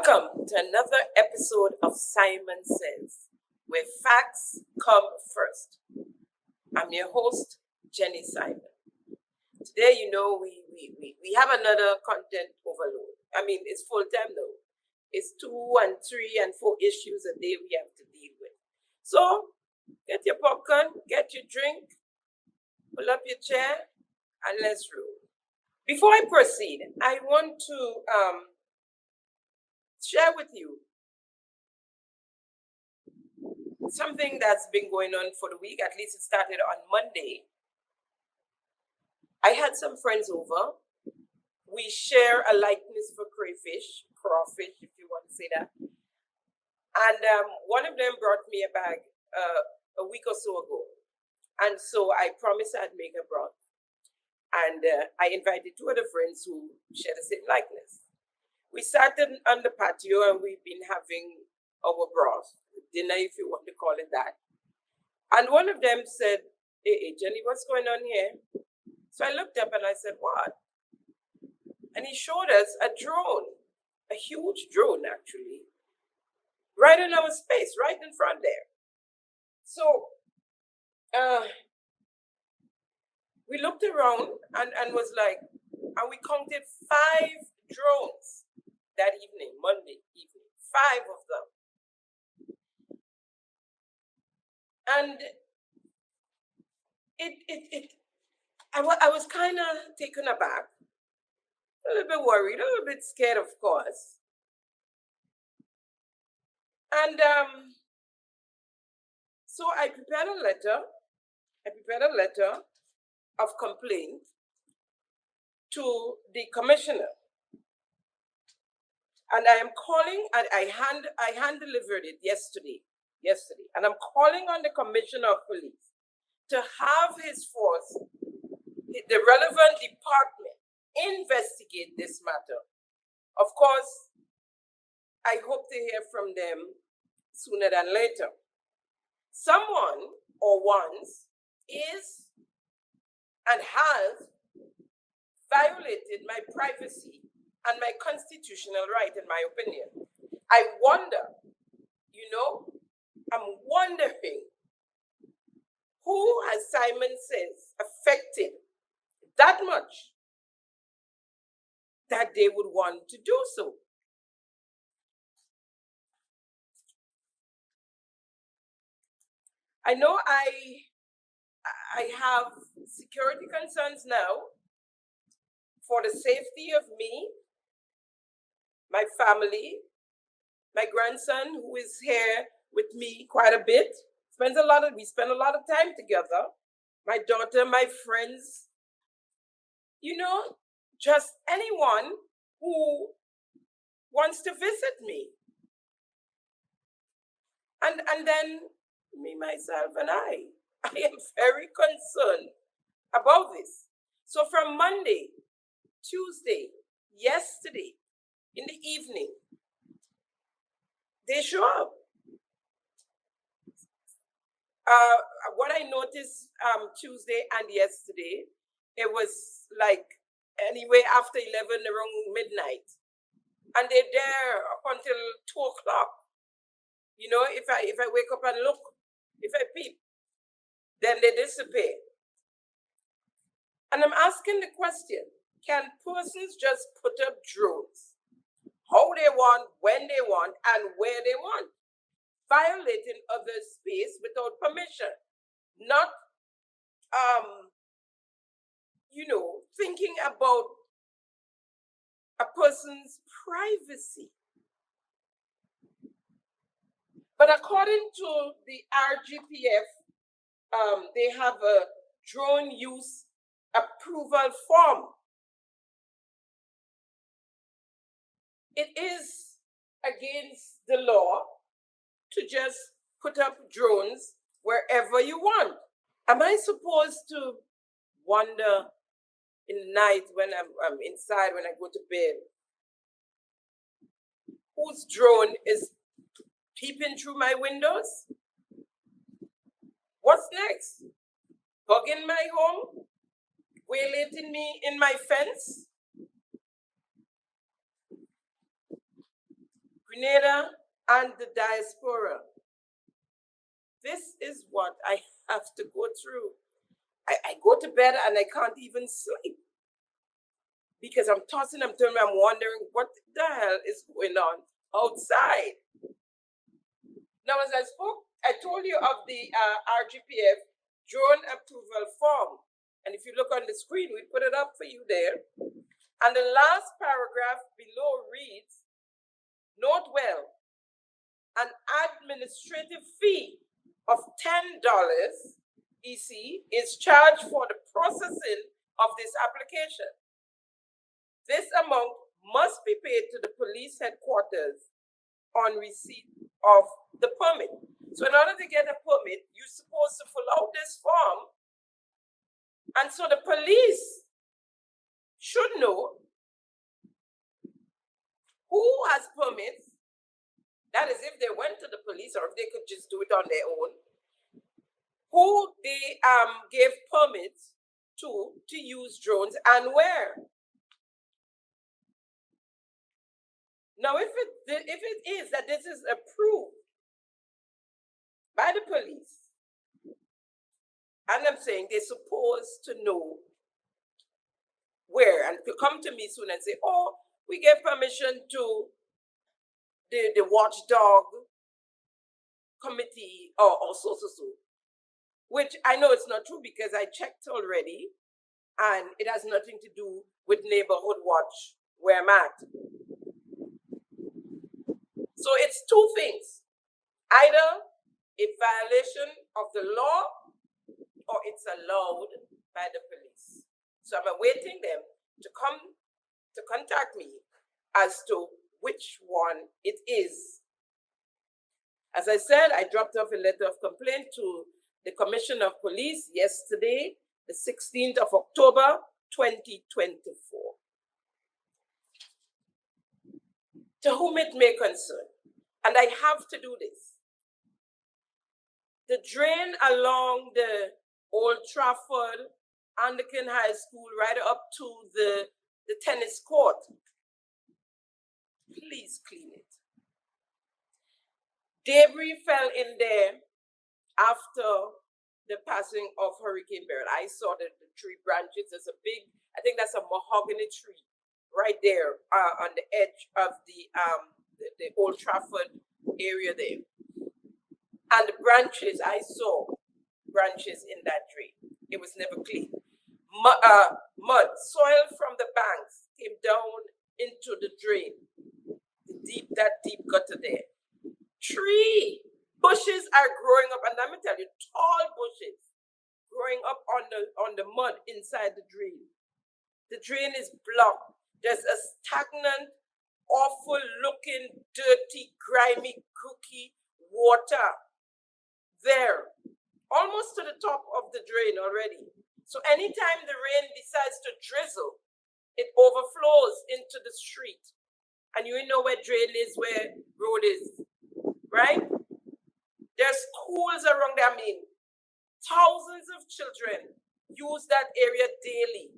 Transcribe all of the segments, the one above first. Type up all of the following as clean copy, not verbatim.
Welcome to another episode of Simon Says, where facts come first. I'm your host, Jenny Simon. Today, we have another content overload. I mean, it's full time though. It's 2 and 3 and 4 issues a day we have to deal with. So, get your popcorn, get your drink, pull up your chair, and let's roll. Before I proceed, I want to share with you something that's been going on for the week. At least it started on Monday. I had some friends over. We share a likeness for crawfish, if you want to say that. And one of them brought me a bag a week or so ago. And so I promised I'd make a broth. And I invited 2 other friends who share the same likeness. We sat on the patio and we've been having our broth, dinner if you want to call it that. And one of them said, hey, Jenny, what's going on here? So I looked up and I said, what? And he showed us a drone, a huge drone actually, right in our space, right in front there. So we looked around and was like, and we counted 5 drones that evening, Monday evening, 5 of them. And I was kind of taken aback, a little bit worried, a little bit scared, of course. And so I prepared a letter of complaint to the commissioner. And I am calling, and I hand delivered it yesterday. And I'm calling on the commissioner of police to have his force, the relevant department, investigate this matter. Of course, I hope to hear from them sooner than later. Someone or ones is and has violated my privacy and my constitutional right, in my opinion. I wonder, I'm wondering who, as Simon Says, affected that much that they would want to do so. I know I have security concerns now for the safety of me, my family, my grandson, who is here with me quite a bit. We spend a lot of time together. My daughter, my friends, just anyone who wants to visit me. And then me, myself, and I am very concerned about this. So from Monday, Tuesday, yesterday, in the evening, they show up. What I noticed Tuesday and yesterday, it was like anyway after 11, around midnight. And they're there up until 2 o'clock. If I wake up and look, if I peep, then they disappear. And I'm asking the question, can persons just put up drones how they want, when they want, and where they want, violating others' space without permission, not thinking about a person's privacy? But according to the RGPF, they have a drone use approval form. It is against the law to just put up drones wherever you want. Am I supposed to wonder in the night when I'm inside, when I go to bed, whose drone is peeping through my windows? What's next? Bugging my home? Violating me in my fence? Grenada, and the diaspora. This is what I have to go through. I go to bed and I can't even sleep because I'm tossing, I'm turning, I'm wondering what the hell is going on outside. Now, as I spoke, I told you of the RGPF drone approval form. And if you look on the screen, we put it up for you there. And the last paragraph below reads, note well, an administrative fee of $10 EC is charged for the processing of this application. This amount must be paid to the police headquarters on receipt of the permit. So in order to get a permit, you're supposed to fill out this form. And so the police should know who has permits. That is, if they went to the police or if they could just do it on their own. Who they gave permits to use drones and where. Now, if it is that this is approved by the police, and I'm saying they're supposed to know where, and to come to me soon and say, oh, we gave permission to the watchdog committee or so, which I know it's not true because I checked already and it has nothing to do with neighborhood watch where I'm at. So it's two things, either a violation of the law or it's allowed by the police. So I'm awaiting them to come to contact me as to which one it is. As I said, I dropped off a letter of complaint to the Commissioner of Police yesterday, the 16th of October, 2024. To whom it may concern, and I have to do this. The drain along the Old Trafford, Anglican High School, right up to the tennis court, please clean it. Debris fell in there after the passing of Hurricane Beryl. I saw the tree branches. There's a big, I think that's a mahogany tree right there on the edge of the Old Trafford area there. And the branches, I saw branches in that drain. It was never clean. Mud, soil from the banks came down into the drain. That deep gutter there. Bushes are growing up, and let me tell you, tall bushes growing up on the mud inside the drain. The drain is blocked. There's a stagnant, awful looking, dirty, grimy, cookie water there, almost to the top of the drain already. So anytime the rain decides to drizzle, it overflows into the street. And you know where drain is, where road is, right? There's schools around there. I mean, thousands of children use that area daily.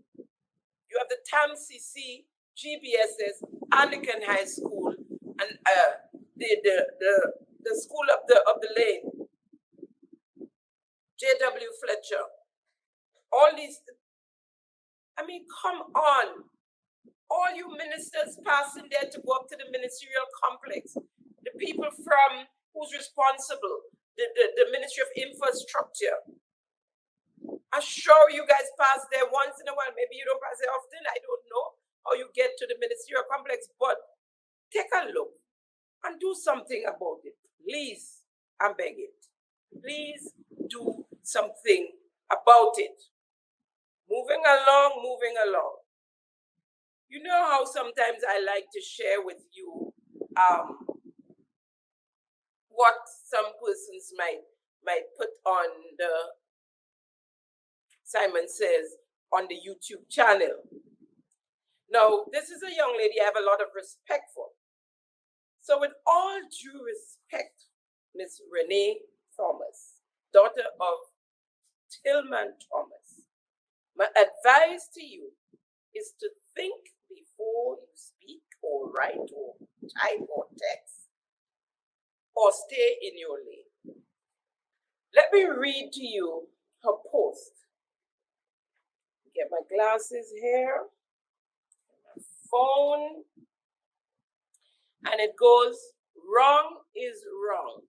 You have the TAMCC, GBSS, Anglican High School, and the school up the lane, J.W. Fletcher. All these, I mean, come on. All you ministers passing there to go up to the ministerial complex, the people from who's responsible, the Ministry of Infrastructure. I'm sure you guys pass there once in a while. Maybe you don't pass there often. I don't know how you get to the ministerial complex, but take a look and do something about it. Please, I'm begging. Please do something about it. Moving along. You know how sometimes I like to share with you what some persons might put on the Simon Says on the YouTube channel. Now, this is a young lady I have a lot of respect for. So with all due respect, Miss Renee Thomas, daughter of Tillman Thomas, my advice to you is to think before you speak or write or type or text. or stay in your lane. Let me read to you her post. Get my glasses here, my phone, and it goes, wrong is wrong.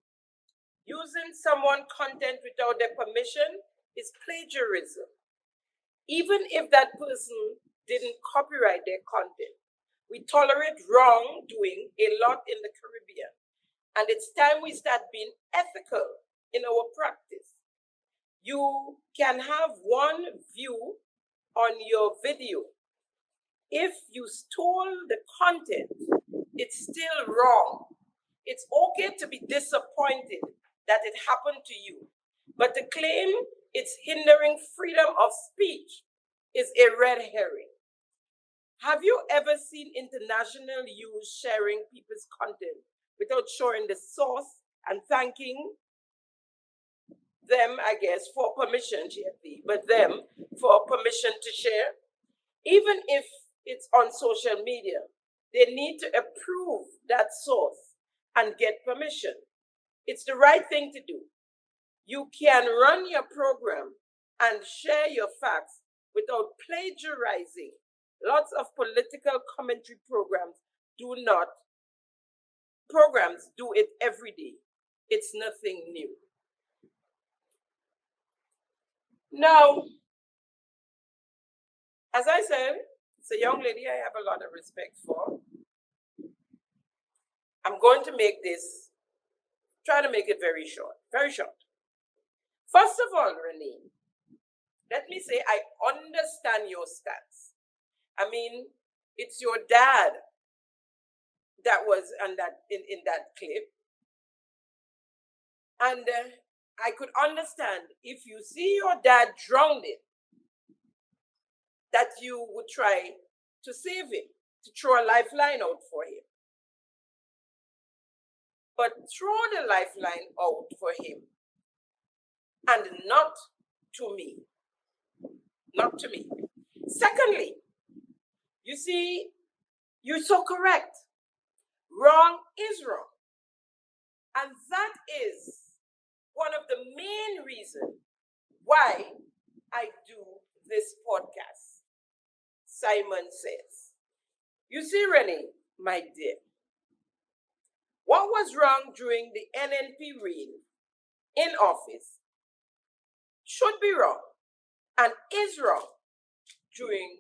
Using someone's content without their permission is plagiarism, even if that person didn't copyright their content. We tolerate wrongdoing a lot in the Caribbean, and it's time we start being ethical in our practice. You can have one view on your video. If you stole the content, it's still wrong. It's okay to be disappointed that it happened to you, but to claim it's hindering freedom of speech is a red herring. Have you ever seen international news sharing people's content without showing the source and thanking them, I guess, for permission, GFP, but them for permission to share? Even if it's on social media, they need to approve that source and get permission. It's the right thing to do. You can run your program and share your facts without plagiarizing. Lots of political commentary programs do it every day. It's nothing new. Now, as I said, it's a young lady I have a lot of respect for. I'm going to try to make it very short, very short. First of all, Renee, let me say I understand your stance. I mean, it's your dad that was in that clip. And I could understand if you see your dad drowning, that you would try to save him, to throw a lifeline out for him. But throw the lifeline out for him and not to me. Not to me. Secondly, you see, you're so correct. Wrong is wrong. And that is one of the main reasons why I do this podcast. Simon says. You see, Renee, my dear, what was wrong during the NNP reign in office should be wrong and is wrong during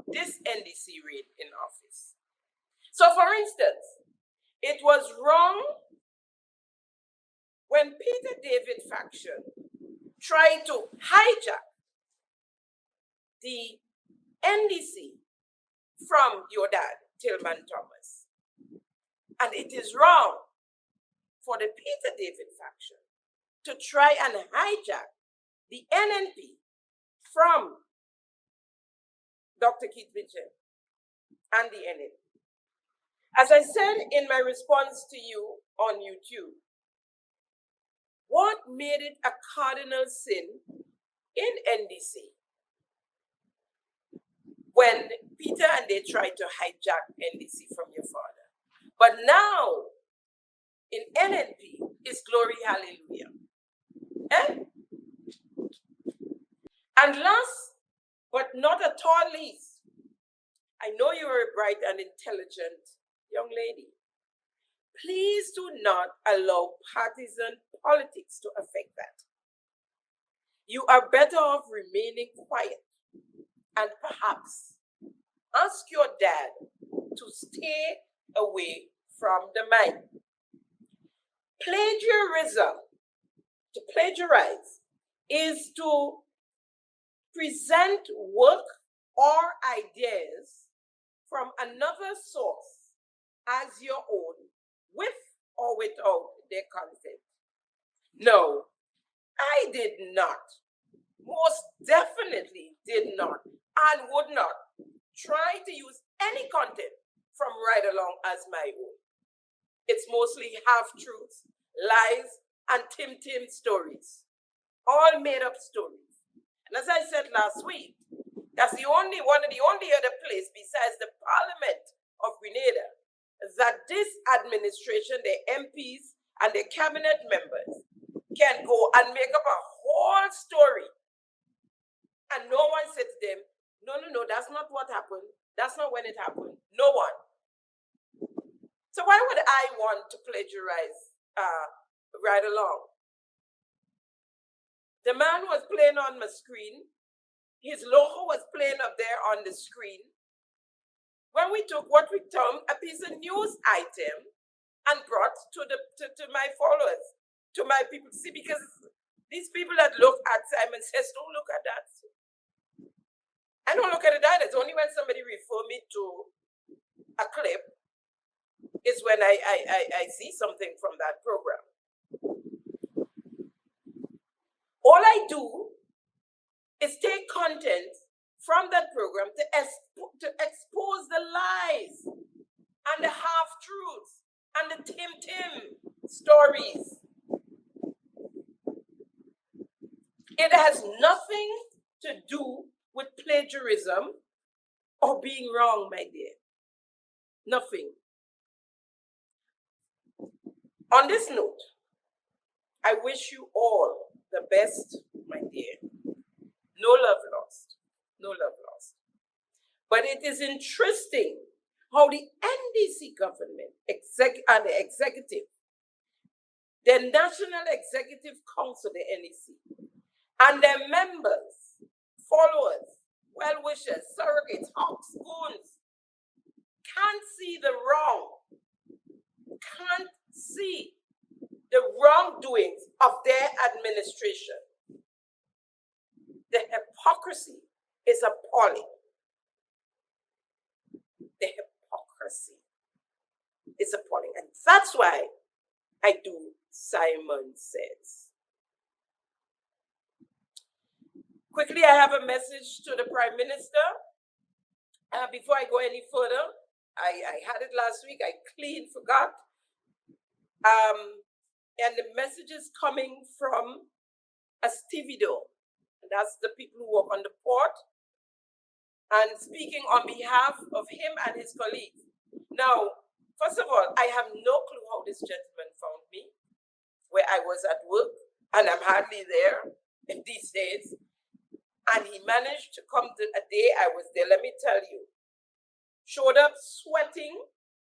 this NDC reign in office. So, for instance, it was wrong when Peter David faction tried to hijack the NDC from your dad, Tillman Thomas. And it is wrong for the Peter David faction to try and hijack the NNP from Dr. Keith Mitchell and the NNP. As I said in my response to you on YouTube, what made it a cardinal sin in NDC when Peter and they tried to hijack NDC from your father? But now, in NNP, is glory, hallelujah. Eh? And last, but not at all least, I know you're a bright and intelligent young lady. Please do not allow partisan politics to affect that. You are better off remaining quiet and perhaps ask your dad to stay away from the mic. Plagiarism, to plagiarize, is to present work or ideas from another source as your own, with or without their consent. No, I did not, most definitely did not, and would not try to use any content from Right Along as my own. It's mostly half-truths, lies, and Tim stories, all made-up stories. And as I said last week, that's one of the only other place besides the Parliament of Grenada that this administration, the MPs and the cabinet members can go and make up a whole story, and no one said to them, no, that's not what happened. That's not when it happened. No one. So why would I want to plagiarize right along? The man was playing on my screen. His logo was playing up there on the screen. When we took what we termed a piece of news item and brought to my followers, to my people. See, because these people that look at Simon Says, don't look at that. I don't look at it either. It's only when somebody refer me to a clip is when I see something from that program. All I do is take content from that program to expose the lies and the half-truths and the Tim stories. It has nothing to do with plagiarism or being wrong, my dear. Nothing. On this note, I wish you all the best, my dear. No love lost. No love lost. But it is interesting how the NDC government and the executive, the National Executive Council, the NEC, and their members, followers, well-wishers, surrogates, hawks, goons, can't see the wrong, can't see the wrongdoings of their administration. The hypocrisy is appalling. The hypocrisy is appalling. And that's why I do Simon Says. Quickly, I have a message to the Prime Minister. Before I go any further, I had it last week, I clean forgot. And the message is coming from Estivido. That's the people who work on the port, and speaking on behalf of him and his colleagues. Now, first of all, I have no clue how this gentleman found me, where I was at work, and I'm hardly there these days. And he managed to come to a day I was there, let me tell you. Showed up sweating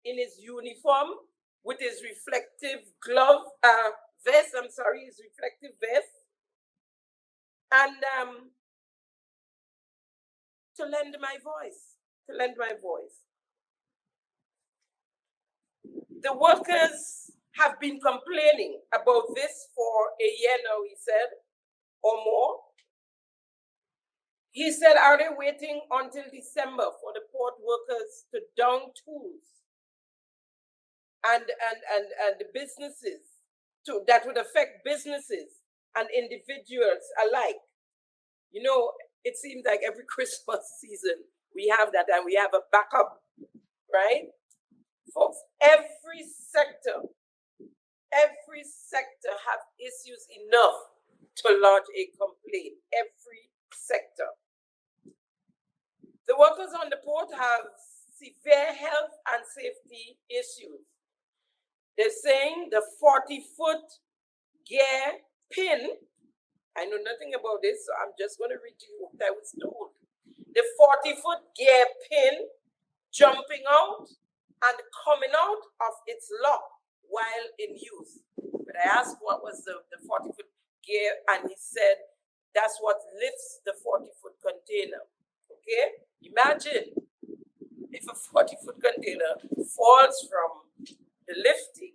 in his uniform with his reflective vest, his reflective vest. And to lend my voice. The workers have been complaining about this for a year now, he said, or more. He said, are they waiting until December for the port workers to down tools and the businesses that would affect businesses and individuals alike? You know, it seems like every Christmas season we have that, and we have a backup, right? Folks, every sector have issues enough to lodge a complaint. Every sector. The workers on the port have severe health and safety issues. They're saying the 40-foot gear pin, I know nothing about this, so I'm just going to read to you what I was told. The 40-foot gear pin jumping out and coming out of its lock while in use. But I asked what was the 40-foot gear, and he said that's what lifts the 40-foot container. Okay? Imagine if a 40-foot container falls from the lifting.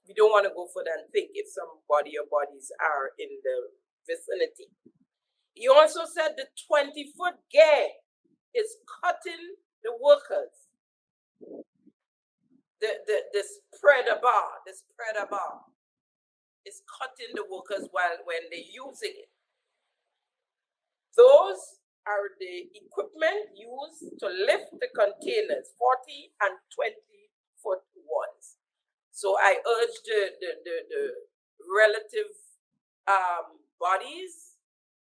We don't want to go further and think if somebody or bodies are in the vicinity. He also said the 20-foot gear is cutting the workers. The spreader bar is cutting the workers when they're using it. Those are the equipment used to lift the containers, 40 and 20-foot ones. So I urge the relative bodies,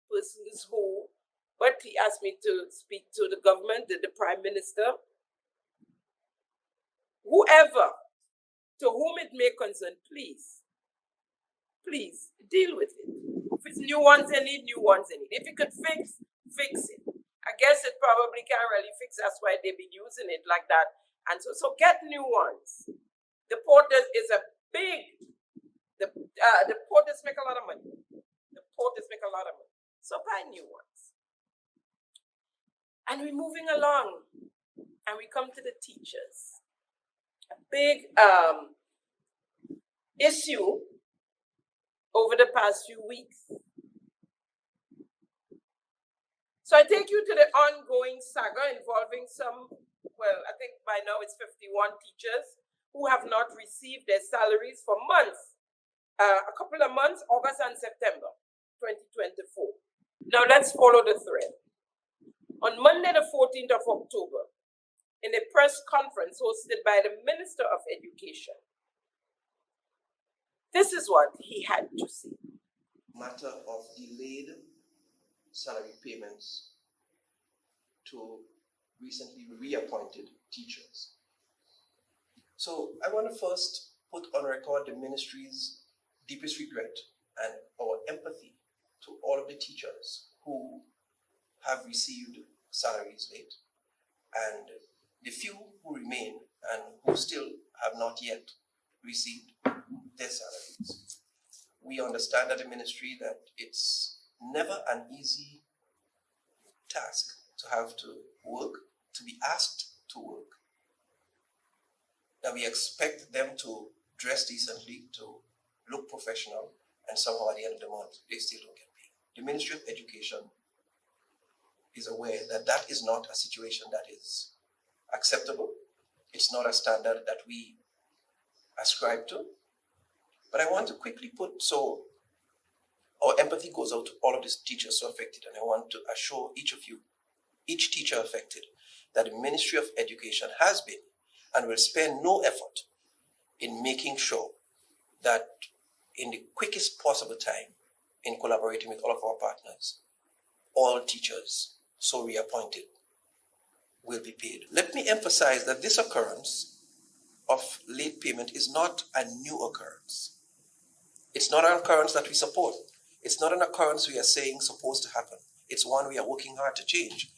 persons who, but he asked me to speak to the government, the Prime Minister, whoever To whom it may concern, please deal with it. If it's new ones they need, new ones they need. If you could fix it. I guess it probably can't really fix. That's why they've been using it like that. And so get new ones. The porters is a big. The porters make a lot of money. So buy new ones. And we're moving along, and we come to the teachers. A big issue over the past few weeks. So I take you to the ongoing saga involving some, well, I think by now it's 51 teachers who have not received their salaries for months, a couple of months, August and September 2024. Now let's follow the thread. On Monday, the 14th of October, in a press conference hosted by the Minister of Education, this is what he had to say. Matter of delayed salary payments to recently reappointed teachers. So I want to first put on record the ministry's deepest regret and our empathy to all of the teachers who have received salaries late and the few who remain and who still have not yet received their salaries. We understand at the ministry that it's never an easy task to have to work, to be asked to work. That we expect them to dress decently, to look professional, and somehow at the end of the month, they still don't get paid. The Ministry of Education is aware that that is not a situation that is acceptable. It's not a standard that we ascribe to. But I want to quickly so our empathy goes out to all of these teachers so affected, and I want to assure each of you, each teacher affected, that the Ministry of Education has been and will spare no effort in making sure that in the quickest possible time, in collaborating with all of our partners, all teachers so reappointed will be paid. Let me emphasize that this occurrence of late payment is not a new occurrence. It's not an occurrence that we support. It's not an occurrence we are saying supposed to happen. It's one we are working hard to change.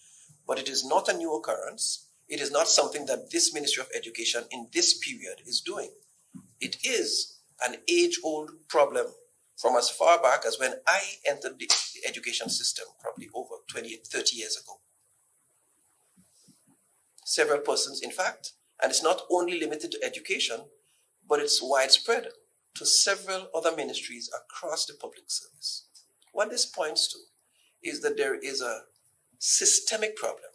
But it is not a new occurrence. It is not something that this Ministry of Education in this period is doing. It is an age-old problem from as far back as when I entered the education system, probably over 30 years ago. Several persons, in fact, and it's not only limited to education, but it's widespread to several other ministries across the public service. What this points to is that there is a systemic problem.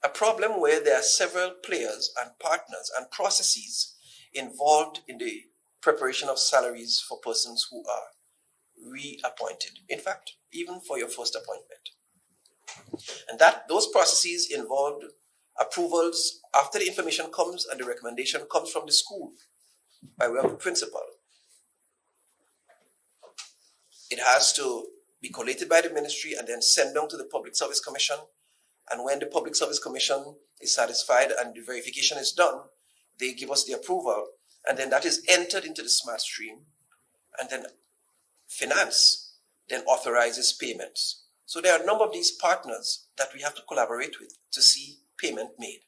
A problem where there are several players and partners and processes involved in the preparation of salaries for persons who are reappointed. In fact, even for your first appointment. And those processes involved approvals after the information comes and the recommendation comes from the school by way of the principal. It has to be collated by the ministry and then sent down to the Public Service Commission. And when the Public Service Commission is satisfied and the verification is done, they give us the approval. And then that is entered into the smart stream. And then finance then authorizes payments. So there are a number of these partners that we have to collaborate with to see payment made.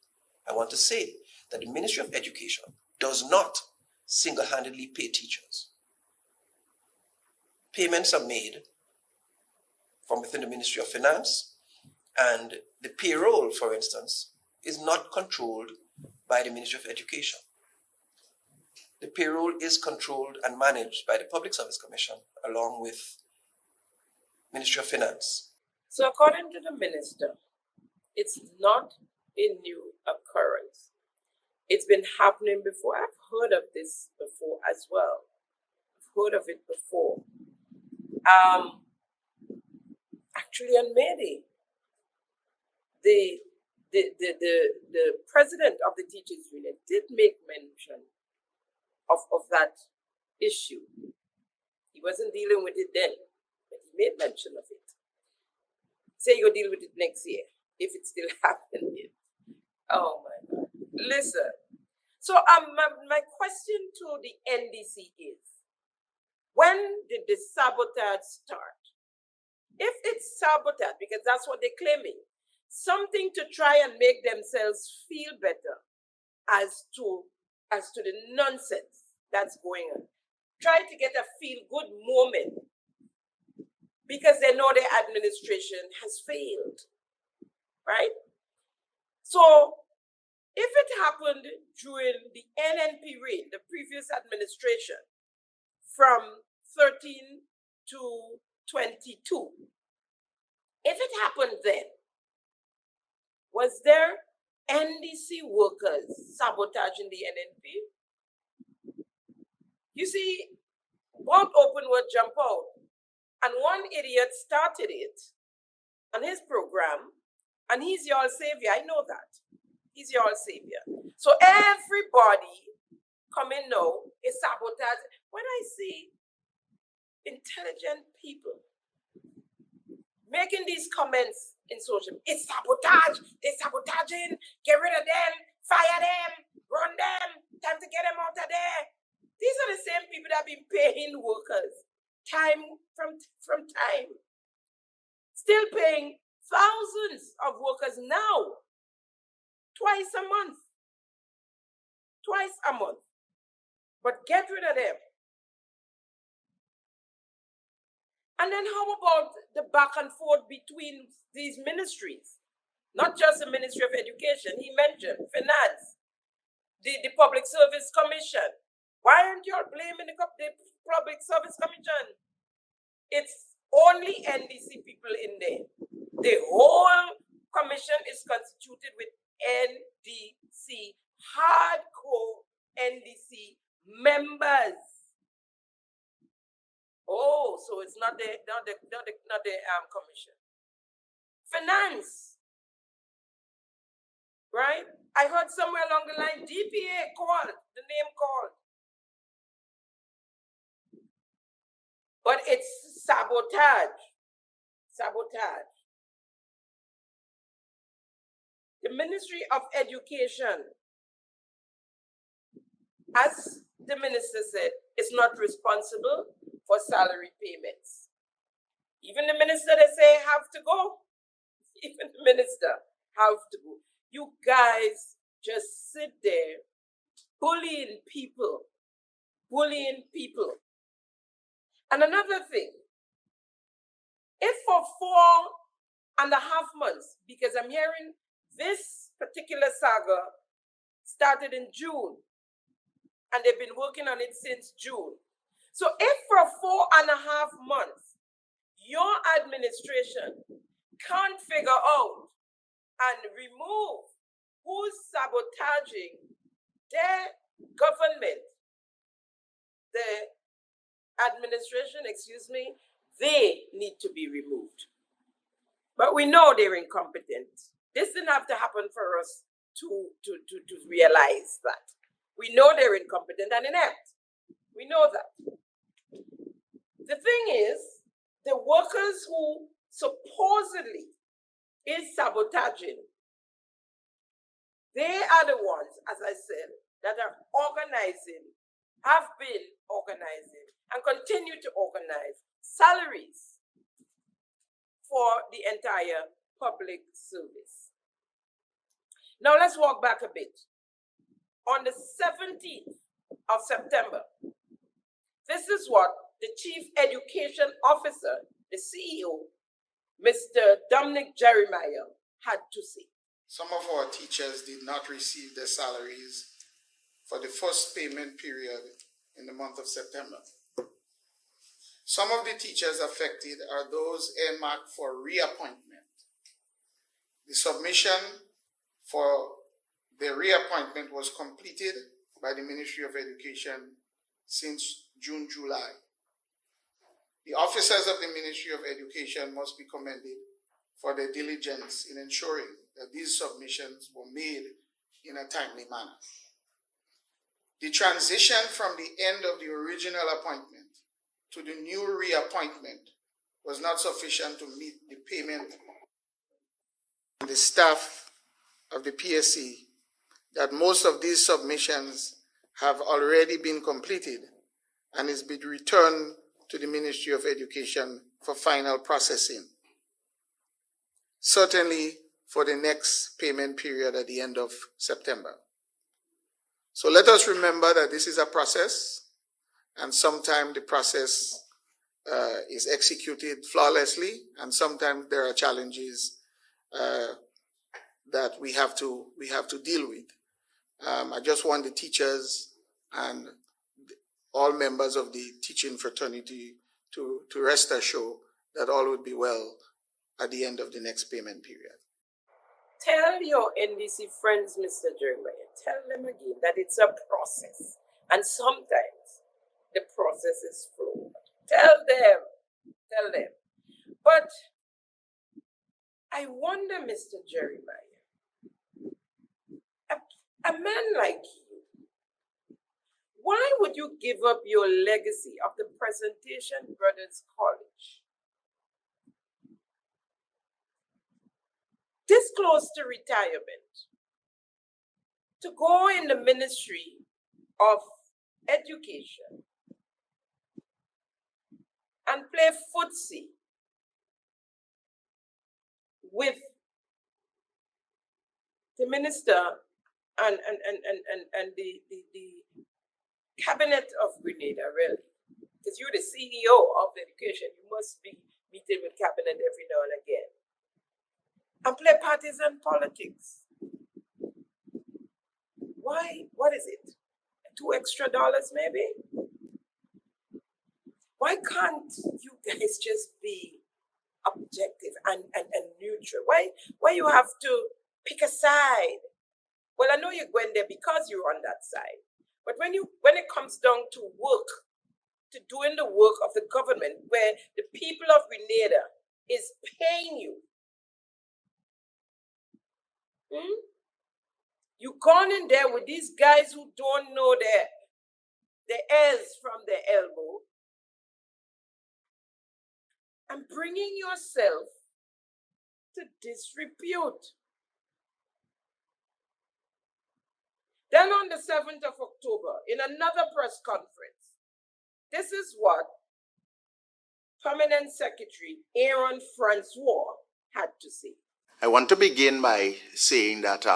I want to say that the Ministry of Education does not single-handedly pay teachers. Payments are made from within the Ministry of Finance, and the payroll, for instance, is not controlled by the Ministry of Education. The payroll is controlled and managed by the Public Service Commission along with Ministry of Finance. So according to the minister, it's not a new occurrence. It's been happening before. I've heard of this before as well. I've heard of it before. Actually on May Day, the president of the teachers union did make mention of that issue. He wasn't dealing with it then, but he made mention of it. Say you'll deal with it next year, if it's still happening. Oh my God. Listen. So my question to the NDC is, when did the sabotage start? If it's sabotage, because that's what they're claiming, something to try and make themselves feel better as to the nonsense that's going on. Try to get a feel-good moment because they know their administration has failed, right? So if it happened during the NNP reign, the previous administration, from 13 to 22, if it happened then, was there NDC workers sabotaging the NNP? You see, one open word jump out, and one idiot started it on his program, and he's your savior. I know that. He's your savior. So everybody coming now is sabotage. When I see intelligent people making these comments in social media, it's sabotage, they're sabotaging, get rid of them, fire them, run them, time to get them out of there. These are the same people that have been paying workers time from time. Still paying thousands of workers now, twice a month. But get rid of them. And then how about the back and forth between these ministries? Not just the Ministry of Education, he mentioned finance, the Public Service Commission. Why aren't you all blaming the Public Service Commission? It's only NDC people in there. The whole commission is constituted with NDC, hardcore NDC members. Oh, so it's not the commission. Finance, right? I heard somewhere along the line, DPA called, the name called. But it's sabotage. The Ministry of Education, as the minister said, is not responsible for salary payments. Even the minister, they say, have to go. Even the minister have to go. You guys just sit there bullying people. And another thing, if for 4.5 months, because I'm hearing this particular saga started in June, and they've been working on it since June. So if for 4.5 months, your administration can't figure out and remove who's sabotaging their government, the administration, they need to be removed. But we know they're incompetent. This didn't have to happen for us to realize that. We know they're incompetent and inept. We know that. The thing is, the workers who supposedly is sabotaging, they are the ones, as I said, that are organizing, have been organizing, and continue to organize salaries for the entire public service. Now let's walk back a bit. On the 17th of September, this is what the Chief Education Officer, the CEO, Mr. Dominic Jeremiah, had to say. Some of our teachers did not receive their salaries for the first payment period in the month of September. Some of the teachers affected are those earmarked for reappointment. The submission for the reappointment was completed by the Ministry of Education since June, July. The officers of the Ministry of Education must be commended for their diligence in ensuring that these submissions were made in a timely manner. The transition from the end of the original appointment to the new reappointment was not sufficient to meet the payment. The staff of the PSC that most of these submissions have already been completed and is being returned to the Ministry of Education for final processing, certainly for the next payment period at the end of September. So let us remember that this is a process, and sometimes the process is executed flawlessly, and sometimes there are challenges that we have to deal with. I just want the teachers and all members of the teaching fraternity to rest assured that all would be well at the end of the next payment period. Tell your NDC friends, Mr. Jeremiah, tell them again that it's a process. And sometimes the process is flawed. Tell them. But I wonder, Mr. Jeremiah, a man like you, why would you give up your legacy of the Presentation Brothers College? This close to retirement, to go in the Ministry of Education and play footsie with the minister and the cabinet of Grenada, really. Because you're the CEO of education, you must be meeting with cabinet every now and again. And play partisan politics. Why? What is it? $2 extra maybe? Why can't you guys just be objective and neutral? Why you have to pick a side? Well, I know you're going there because you're on that side. But when it comes down to work, to doing the work of the government, where the people of Grenada is paying you, you gone in there with these guys who don't know the L's from the elbow, and bringing yourself to disrepute. Then on the 7th of October, in another press conference, this is what Permanent Secretary Aaron Francois had to say. I want to begin by saying that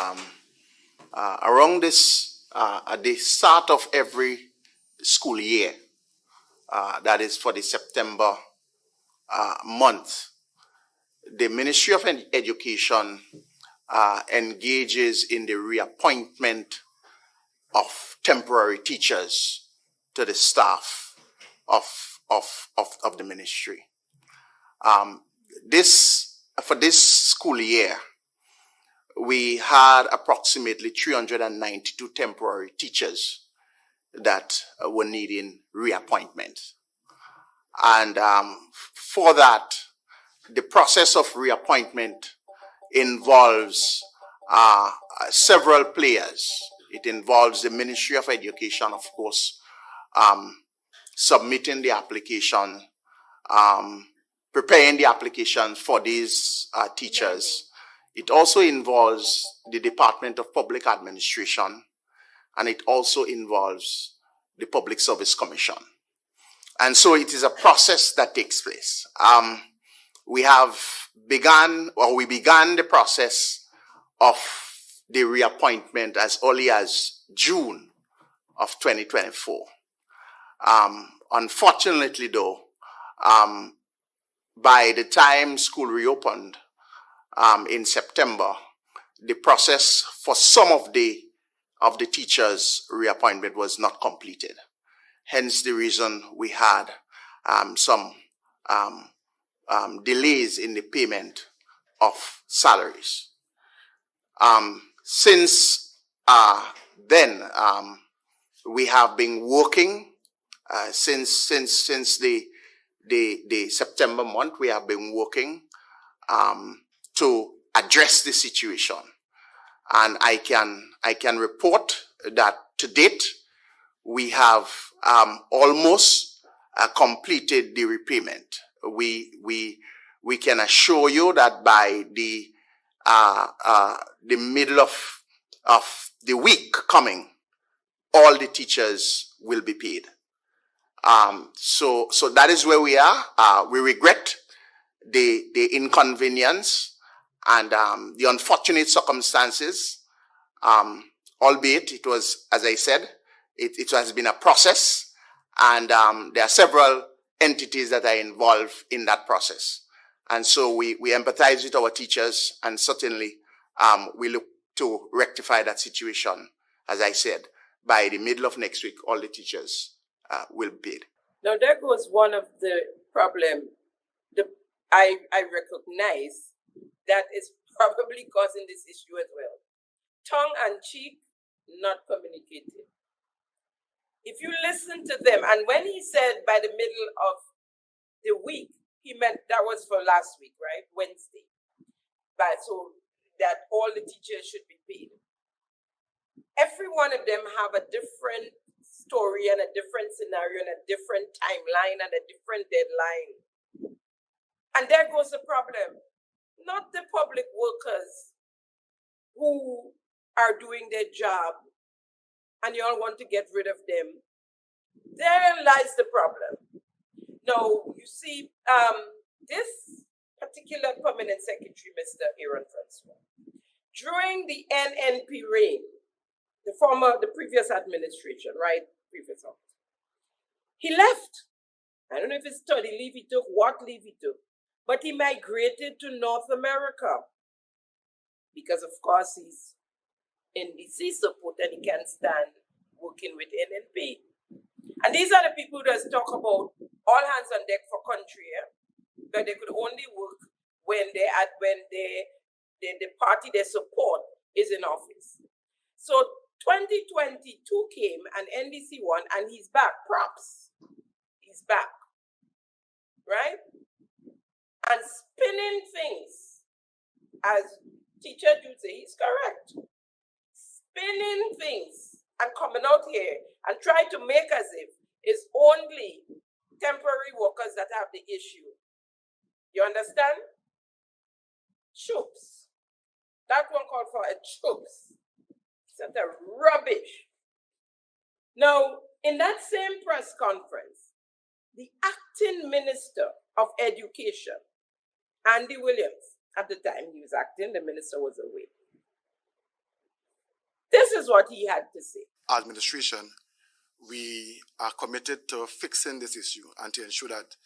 around this, at the start of every school year, that is for the September month, the Ministry of Education engages in the reappointment of temporary teachers to the staff of the ministry. For this school year, we had approximately 392 temporary teachers that were needing reappointment. And for that, the process of reappointment involves several players. It involves the Ministry of Education, of course, submitting the application, preparing the application for these teachers. It also involves the Department of Public Administration, and it also involves the Public Service Commission. And so it is a process that takes place. We began the process of the reappointment as early as June of 2024. Unfortunately, though, by the time school reopened in September, the process for some of the teachers' reappointment was not completed. Hence the reason we had some delays in the payment of salaries. Since then, we have been working since the September month. We have been working to address the situation, and I can report that to date we have almost completed the repayment. We can assure you that by the middle of of the week coming, all the teachers will be paid. So that is where we are. We regret the inconvenience and the unfortunate circumstances, albeit it was, as I said, it has been a process, and there are several entities that are involved in that process. And so we empathize with our teachers, and certainly we look to rectify that situation. As I said, by the middle of next week, all the teachers will be paid. Now, there goes one of the problem I recognize that is probably causing this issue as well. Tongue and cheek, not communicating. If you listen to them, and when he said by the middle of the week, he meant that was for last week, right? Wednesday. But so that all the teachers should be paid. Every one of them have a different story and a different scenario and a different timeline and a different deadline. And there goes the problem. Not the public workers who are doing their job and you all want to get rid of them. There lies the problem. Now, you see, this particular permanent secretary, Mr. Aaron Francois, during the NNP reign, the previous administration, right? Previous office. He left. I don't know if it's study leave he took, what leave he took, but he migrated to North America because, of course, he's NDC support and he can't stand working with NNP. And these are the people that talk about all hands on deck for country, but they could only work when the party they support is in office. So 2022 came and NDC won, and he's back. Props. He's back. Right? And spinning things, as teacher do say, he's correct. Spinning things and coming out here and try to make as if it's only temporary workers that have the issue. You understand? Choops. That one called for a choops. It's a rubbish. Now, in that same press conference, the acting minister of education, Andy Williams, at the time he was acting, the minister was away. This is what he had to say. Administration, we are committed to fixing this issue and to ensure that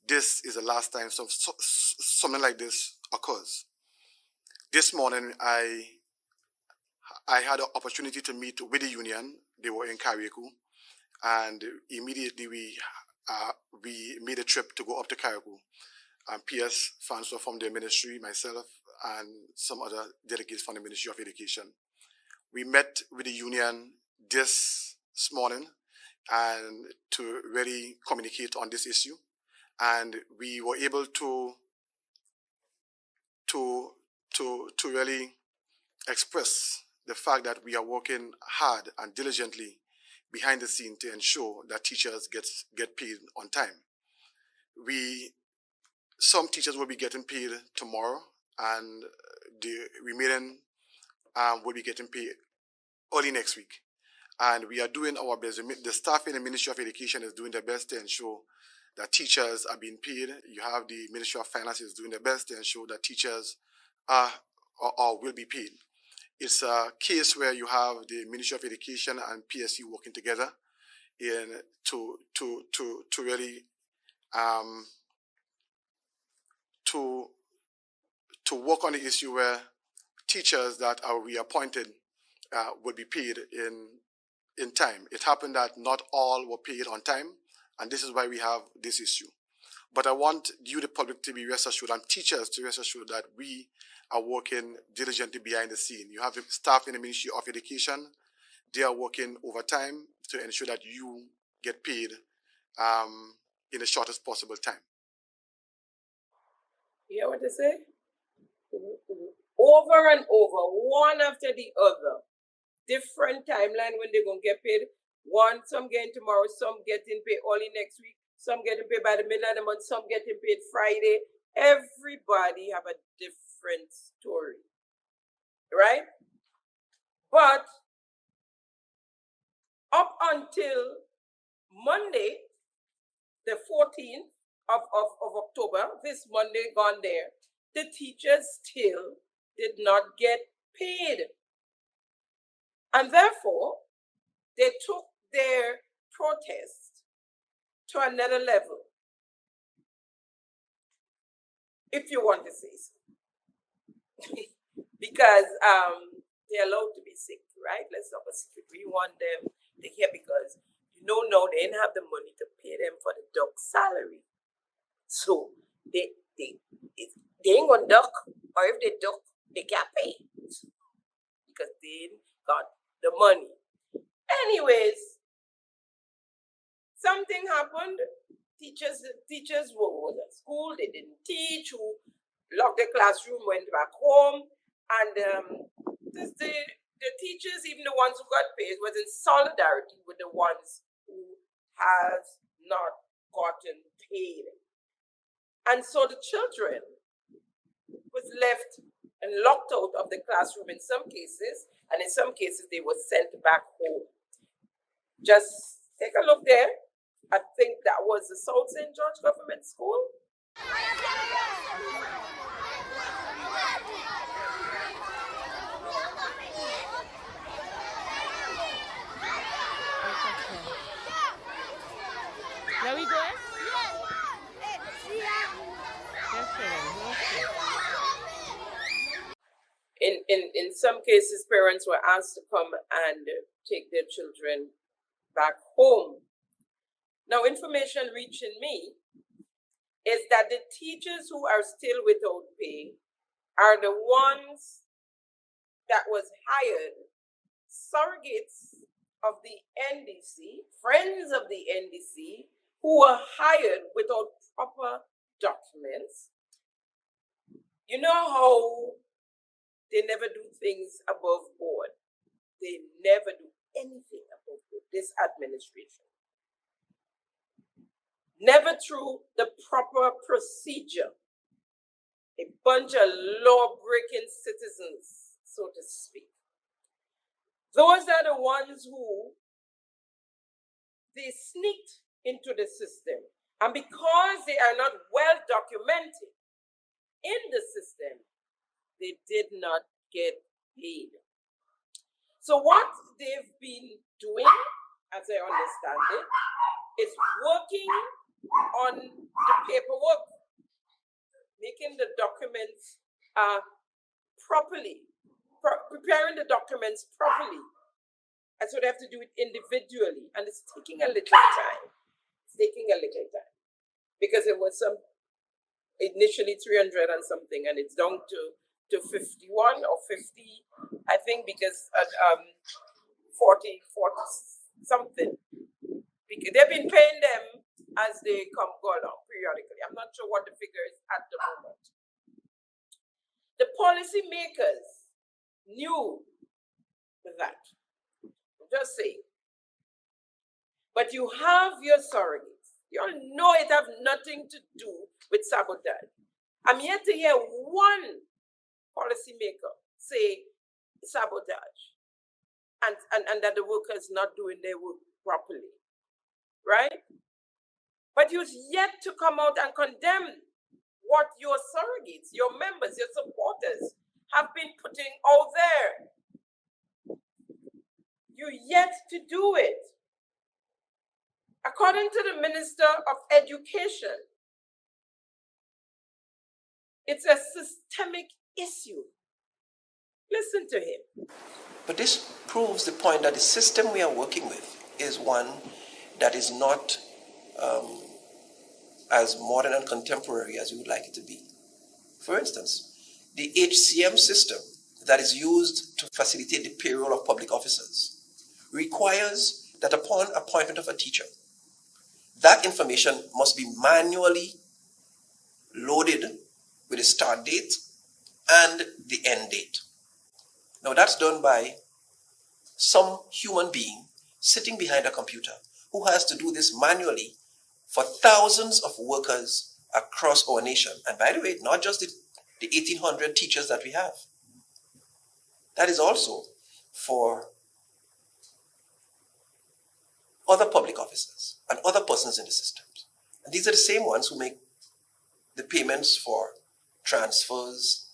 this is the last time something like this occurs. This morning, I had an opportunity to meet with the union. They were in Carriacou, and immediately we made a trip to go up to Carriacou. PS Francois from the ministry, myself, and some other delegates from the Ministry of Education. We met with the union this morning and to really communicate on this issue, and we were able to really express the fact that we are working hard and diligently behind the scene to ensure that teachers get paid on time. Some teachers will be getting paid tomorrow, and the remaining will be getting paid early next week. And we are doing our best. The staff in the Ministry of Education is doing their best to ensure that teachers are being paid. You have the Ministry of Finance is doing their best to ensure that teachers are or will be paid. It's a case where you have the Ministry of Education and PSC working together to really to work on the issue where teachers that are reappointed will be paid in time. It happened that not all were paid on time, and this is why we have this issue. But I want you, the public, to be rest assured, and teachers to rest assured that we are working diligently behind the scene. You have the staff in the Ministry of Education. They are working overtime to ensure that you get paid in the shortest possible time. You hear what they say? Over and over, one after the other. Different timeline when they're going to get paid. Some getting tomorrow, some getting paid early next week, some getting paid by the middle of the month, some getting paid Friday. Everybody have a different story, right? But up until Monday, the 14th of October, this Monday gone there, the teachers still did not get paid. And therefore, they took their protest to another level, if you want to say so. Because they're allowed to be sick, right? Let's not be secret. We want them to hear because no, they didn't have the money to pay them for the duck salary. So they ain't gonna duck, or if they duck, they can't pay because they got the money. Anyways, something happened. Teachers were at school, they didn't teach, who locked their classroom, went back home, and the teachers, even the ones who got paid, was in solidarity with the ones who have not gotten paid. And so the children was left and locked out of the classroom in some cases, and in some cases they were sent back home. Just take a look there. I think that was the South St. George Government School. There we go. In some cases, parents were asked to come and take their children back home. Now, information reaching me is that the teachers who are still without pay are the ones that was hired, surrogates of the NDC, friends of the NDC, who were hired without proper documents. You know how they never do things above board. They never do anything above board, this administration. Never through the proper procedure. A bunch of law-breaking citizens, so to speak. Those are the ones who they sneaked into the system. And because they are not well documented in the system, they did not get paid. So what they've been doing, as I understand it, is working on the paperwork, making the documents properly, preparing the documents properly. And so they have to do it individually. And it's taking a little time. It's taking a little time. Because it was initially 300 and something, and it's down to 51 or 50, I think, because 40 something. Because they've been paying them as they go along periodically. I'm not sure what the figure is at the moment. The policy makers knew that. Just saying. But you have your surrogates. You all know it have nothing to do with sabotage. I'm yet to hear one policymaker say sabotage and that the workers not doing their work properly. Right? But you've yet to come out and condemn what your surrogates, your members, your supporters have been putting out there. You're yet to do it. According to the Minister of Education, it's a systemic issue. Listen to him. But this proves the point that the system we are working with is one that is not as modern and contemporary as we would like it to be. For instance, the HCM system that is used to facilitate the payroll of public officers requires that upon appointment of a teacher, that information must be manually loaded with the start date and the end date. Now that's done by some human being sitting behind a computer who has to do this manually for thousands of workers across our nation. And by the way, not just the 1,800 teachers that we have. That is also for other public officers and other persons in the systems. And these are the same ones who make the payments for transfers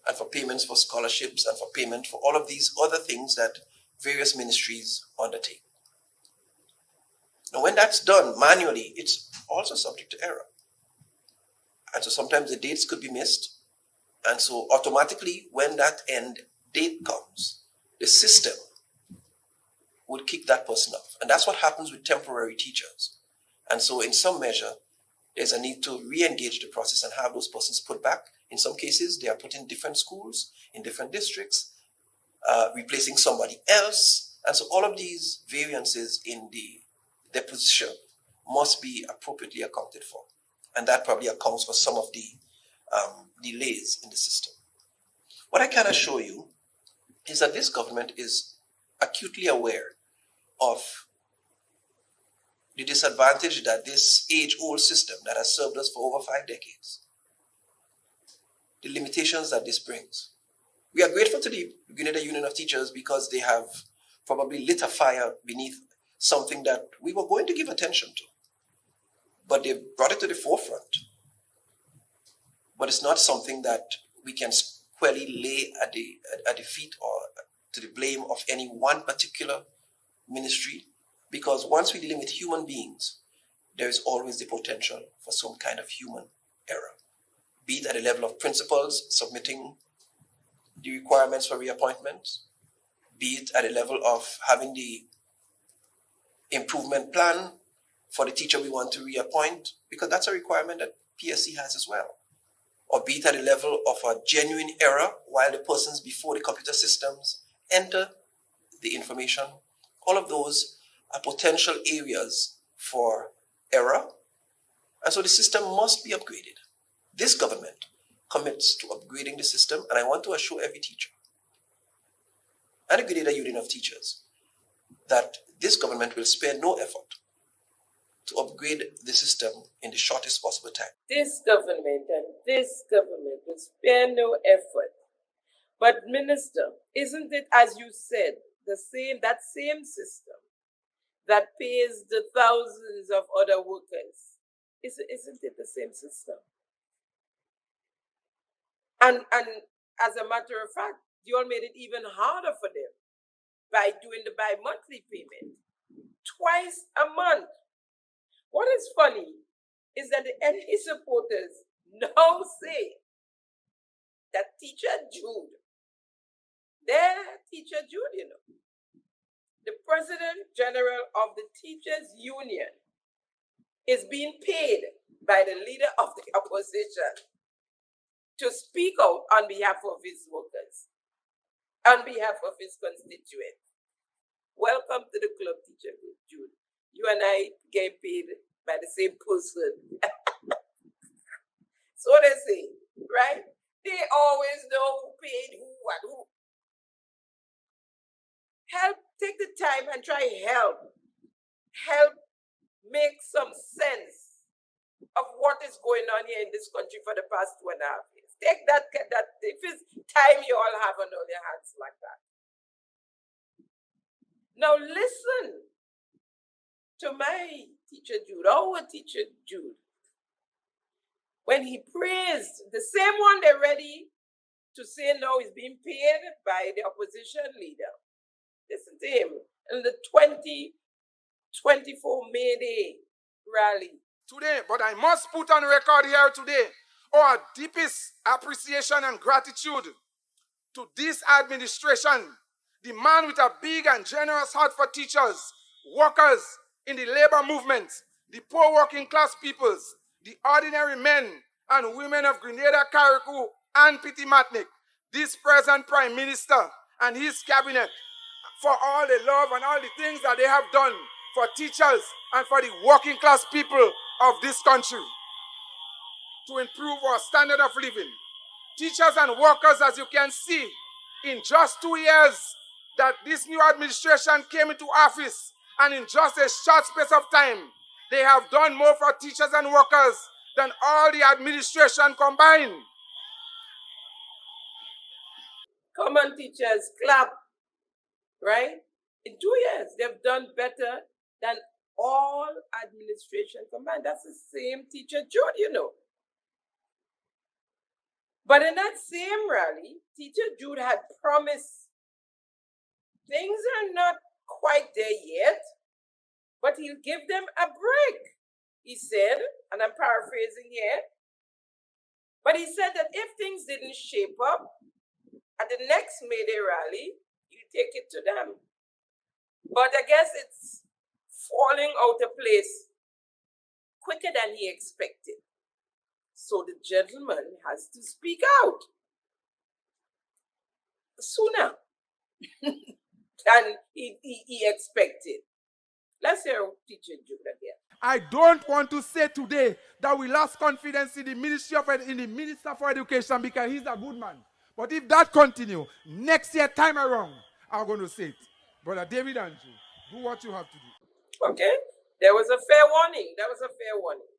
and for payments for scholarships and for payment for all of these other things that various ministries undertake. Now, when that's done manually, it's also subject to error. And so sometimes the dates could be missed. And so automatically, when that end date comes, the system would kick that person off. And that's what happens with temporary teachers. And so in some measure, there's a need to re-engage the process and have those persons put back. In some cases, they are put in different schools, in different districts, replacing somebody else. And so all of these variances in their position must be appropriately accounted for. And that probably accounts for some of the delays in the system. What I can assure you is that this government is acutely aware of the disadvantage that this age-old system that has served us for over 5 decades, the limitations that this brings. We are grateful to the Grenada Union of Teachers because they have probably lit a fire beneath something that we were going to give attention to. But they brought it to the forefront. But it's not something that we can squarely lay at the feet or to the blame of any one particular ministry, because once we're dealing with human beings, there is always the potential for some kind of human error, be it at the level of principals submitting the requirements for reappointment, be it at the level of having the improvement plan for the teacher we want to reappoint, because that's a requirement that PSC has as well, or be it at the level of a genuine error while the persons before the computer systems enter the information. All of those are potential areas for error, and so the system must be upgraded. This government commits to upgrading the system, and I want to assure every teacher and the Grenada Union of Teachers that this government will spare no effort to upgrade the system in the shortest possible time. This government will spare no effort. But Minister, isn't it, as you said, that same system that pays the thousands of other workers? Isn't it the same system? And as a matter of fact, you all made it even harder for them by doing the bi-monthly payment twice a month. What is funny is that the NE supporters now say that Teacher Jude, their Teacher Jude, the President General of the Teachers Union, is being paid by the leader of the opposition to speak out on behalf of his workers, on behalf of his constituents. Welcome to the club, Teacher Jude. You and I get paid by the same person. So they say, right? They always know who paid who, what, who. Help, take the time and try help make some sense of what is going on here in this country for the past 2.5 years. Take that if it's time you all have on all your hands like that. Now listen to my Teacher Jude, our Teacher Jude, when he praised the same one they're ready to say now is being paid by the opposition leader. Listen to him in the 2024 May Day rally. Today, but I must put on record here today our deepest appreciation and gratitude to this administration, the man with a big and generous heart for teachers, workers in the labor movement, the poor working class peoples, the ordinary men and women of Grenada, Carriacou, and Petit-Martinique, this present Prime Minister and his cabinet, for all the love and all the things that they have done for teachers and for the working class people of this country to improve our standard of living. Teachers and workers, as you can see, in just 2 years that this new administration came into office, and in just a short space of time, they have done more for teachers and workers than all the administration combined. Come on, teachers, clap. right? In 2 years, they've done better than all administration combined. That's the same teacher Jude, you know. But in that same rally, teacher Jude had promised things are not quite there yet, but he'll give them a break. He said, and I'm paraphrasing here, but he said that if things didn't shape up at the next May Day rally, he'll take it to them. But I guess it's falling out of place quicker than he expected. So the gentleman has to speak out sooner than he expected. Let's hear Teacher Jude again. I don't want to say today that we lost confidence in the Minister for Education because he's a good man. But if that continues, next year time around, I'm going to say it. Brother David Andrew, do what you have to do. Okay, there was a fair warning. That was a fair warning.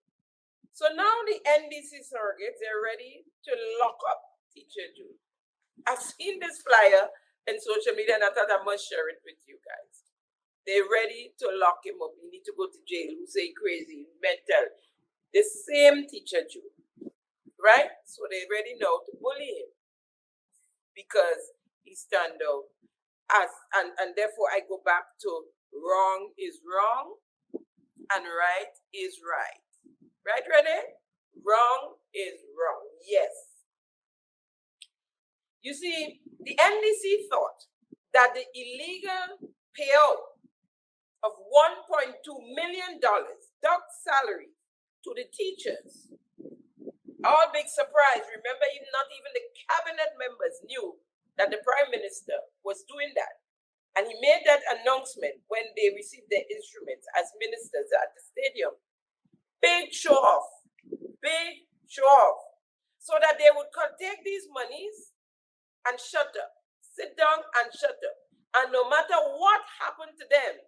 So now the NDC surrogates, they're ready to lock up Teacher Jude. I've seen this flyer in social media and I thought I must share it with you guys. They're ready to lock him up. You need to go to jail. Who say crazy, mental. The same Teacher Jude, right? So they're ready now to bully him because he stand out. And therefore I go back to wrong is wrong and right is right. Right, Rene? Wrong is wrong. Yes. You see, the NDC thought that the illegal payout of $1.2 million ducked salary to the teachers. All big surprise. Remember, not even the cabinet members knew that the Prime Minister was doing that. And he made that announcement when they received their instruments as ministers at the stadium. Big show off, so that they would take these monies and shut up, sit down and shut up. And no matter what happened to them,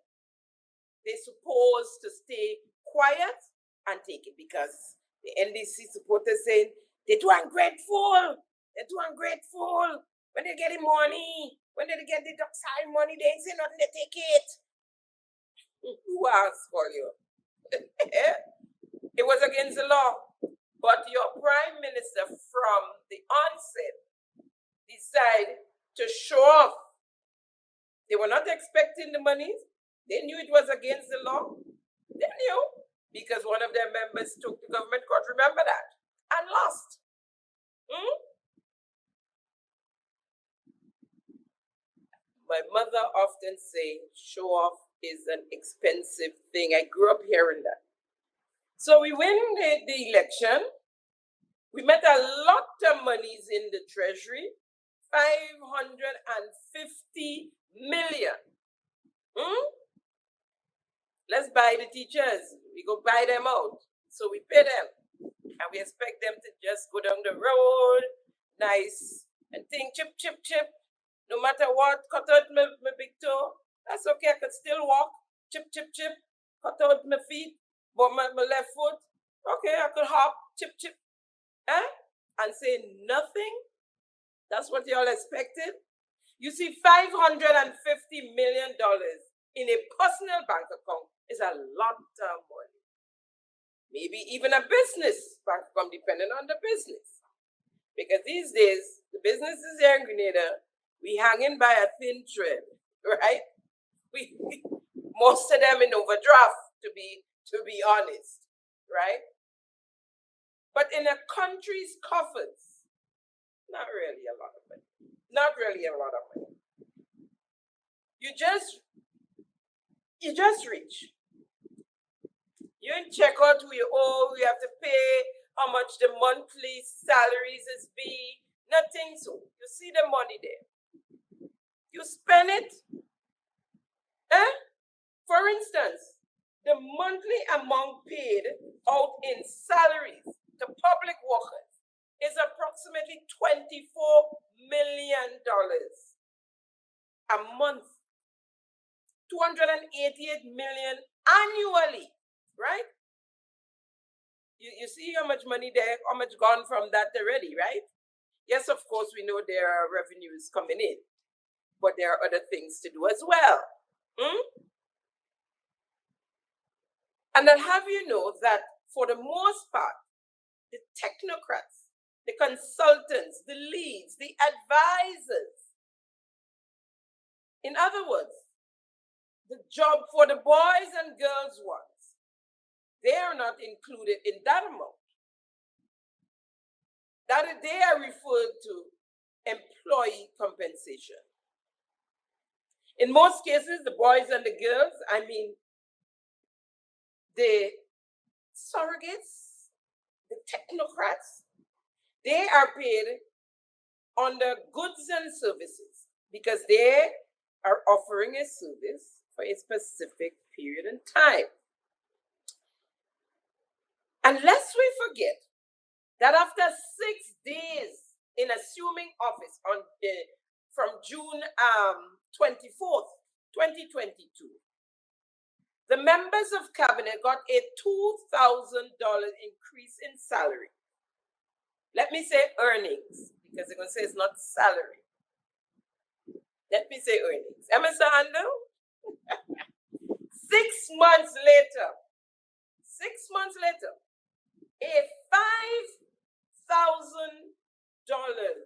they're supposed to stay quiet and take it because the NDC supporters saying, they're too ungrateful. When they get the money, when they get the doxile money, they ain't say nothing, they take it. Who asked for you? It was against the law. But your prime minister from the onset decided to show off. They were not expecting the money. They knew it was against the law. They knew because one of their members took the government court. Remember that? And lost. My mother often say, show off is an expensive thing. I grew up hearing that. So we win the election. We met a lot of monies in the treasury, 550 million. Let's buy the teachers. We go buy them out. So we pay them. And we expect them to just go down the road, nice, and think chip, chip, chip. No matter what, cut out my big toe. That's okay, I could still walk. Chip, chip, chip. Cut out my feet. But my left foot, okay, I could hop, chip, chip, and say nothing. That's what y'all expected. You see, $550 million in a personal bank account is a lot of money. Maybe even a business bank account, depending on the business. Because these days, the businesses here in Grenada, we hanging by a thin thread, right? We most of them in overdraft, to be honest, right? But in a country's coffers, not really a lot of money. Not really a lot of money. You just reach. You check out who you owe, you have to pay, how much the monthly salaries is be, nothing so. You see the money there. You spend it. For instance, the monthly amount paid out in salaries to public workers is approximately $24 million a month. $288 million annually, right? You see how much money there, how much gone from that already, right? Yes, of course, we know there are revenues coming in. but there are other things to do as well. And I'll have you know that for the most part, the technocrats, the consultants, the leads, the advisors, in other words, the job for the boys and girls ones, they are not included in that amount. That they are referred to employee compensation. In most cases, the boys and the girls, I mean, the surrogates, the technocrats, they are paid under goods and services because they are offering a service for a specific period in time. Unless we forget that after 6 days in assuming office from June 24th, 2022, the members of cabinet got a $2,000 increase in salary. Let me say earnings, because they're going to say it's not salary. Let me say earnings. Mr. Handel? 6 months later, a $5,000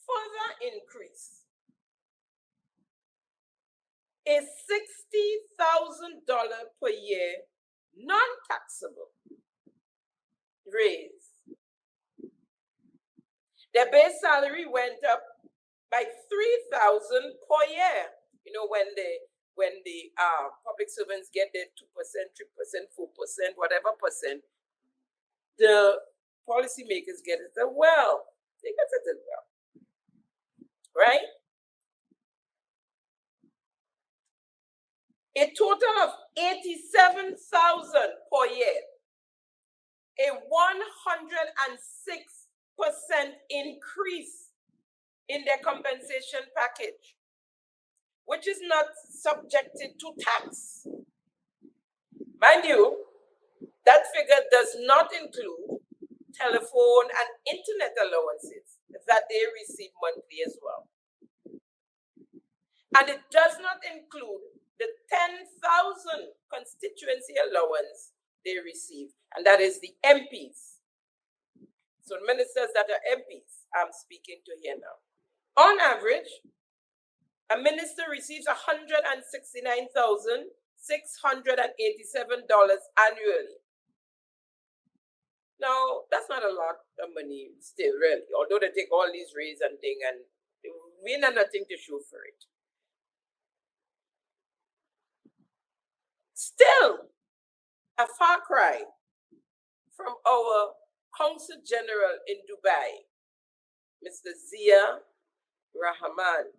further increase. A $60,000 per year non-taxable raise. Their base salary went up by $3,000 per year. You know, when the public servants get their 2%, 3%, 4%, whatever percent, the policymakers get it as well. They get it as well. Right? A total of $87,000 per year. A 106% increase in their compensation package, which is not subjected to tax. Mind you, that figure does not include telephone and internet allowances that they receive monthly as well. And it does not include the 10,000 constituency allowance they receive, and that is the MPs. So ministers that are MPs, I'm speaking to here now. On average, a minister receives $169,687 annually. Now, that's not a lot of money still, really, although they take all these raises and things, and we have nothing to show for it. Still, a far cry from our Consul General in Dubai, Mr. Zia Rahman.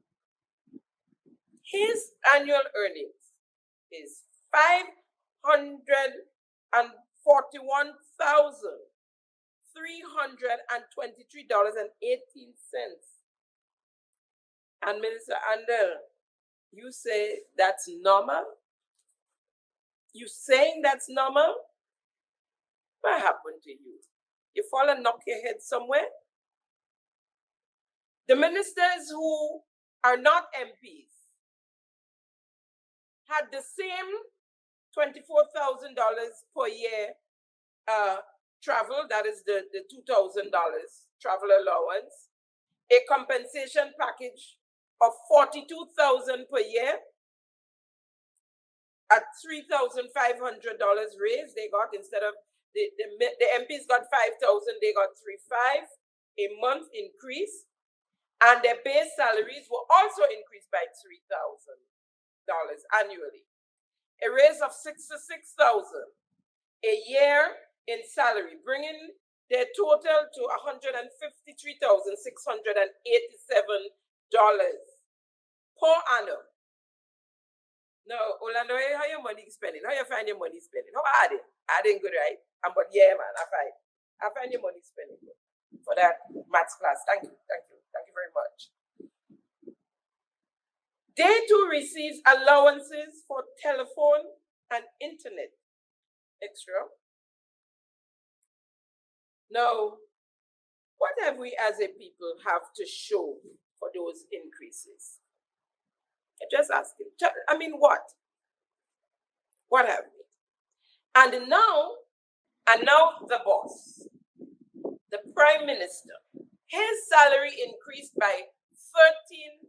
His annual earnings is $541,323.18. And Minister Handel, you say that's normal? You saying that's normal? What happened to you? You fall and knock your head somewhere? The ministers who are not MPs had the same $24,000 per year travel, that is the $2,000 travel allowance, a compensation package of $42,000 per year, at $3,500 raise they got. Instead of the MPs got $5,000, they got $3,500, a month increase, and their base salaries were also increased by $3,000 annually. A raise of $66,000 a year in salary, bringing their total to $153,687 per annum. No, Orlando, how your money spending? How you find your money spending? How are they? Are they good, right? But yeah, man, I find your money spending good for that maths class. Thank you very much. They too receive allowances for telephone and internet extra. Now, what have we as a people have to show for those increases? Just asking. I mean, what? What have we? And now the boss, the Prime Minister, his salary increased by 13,000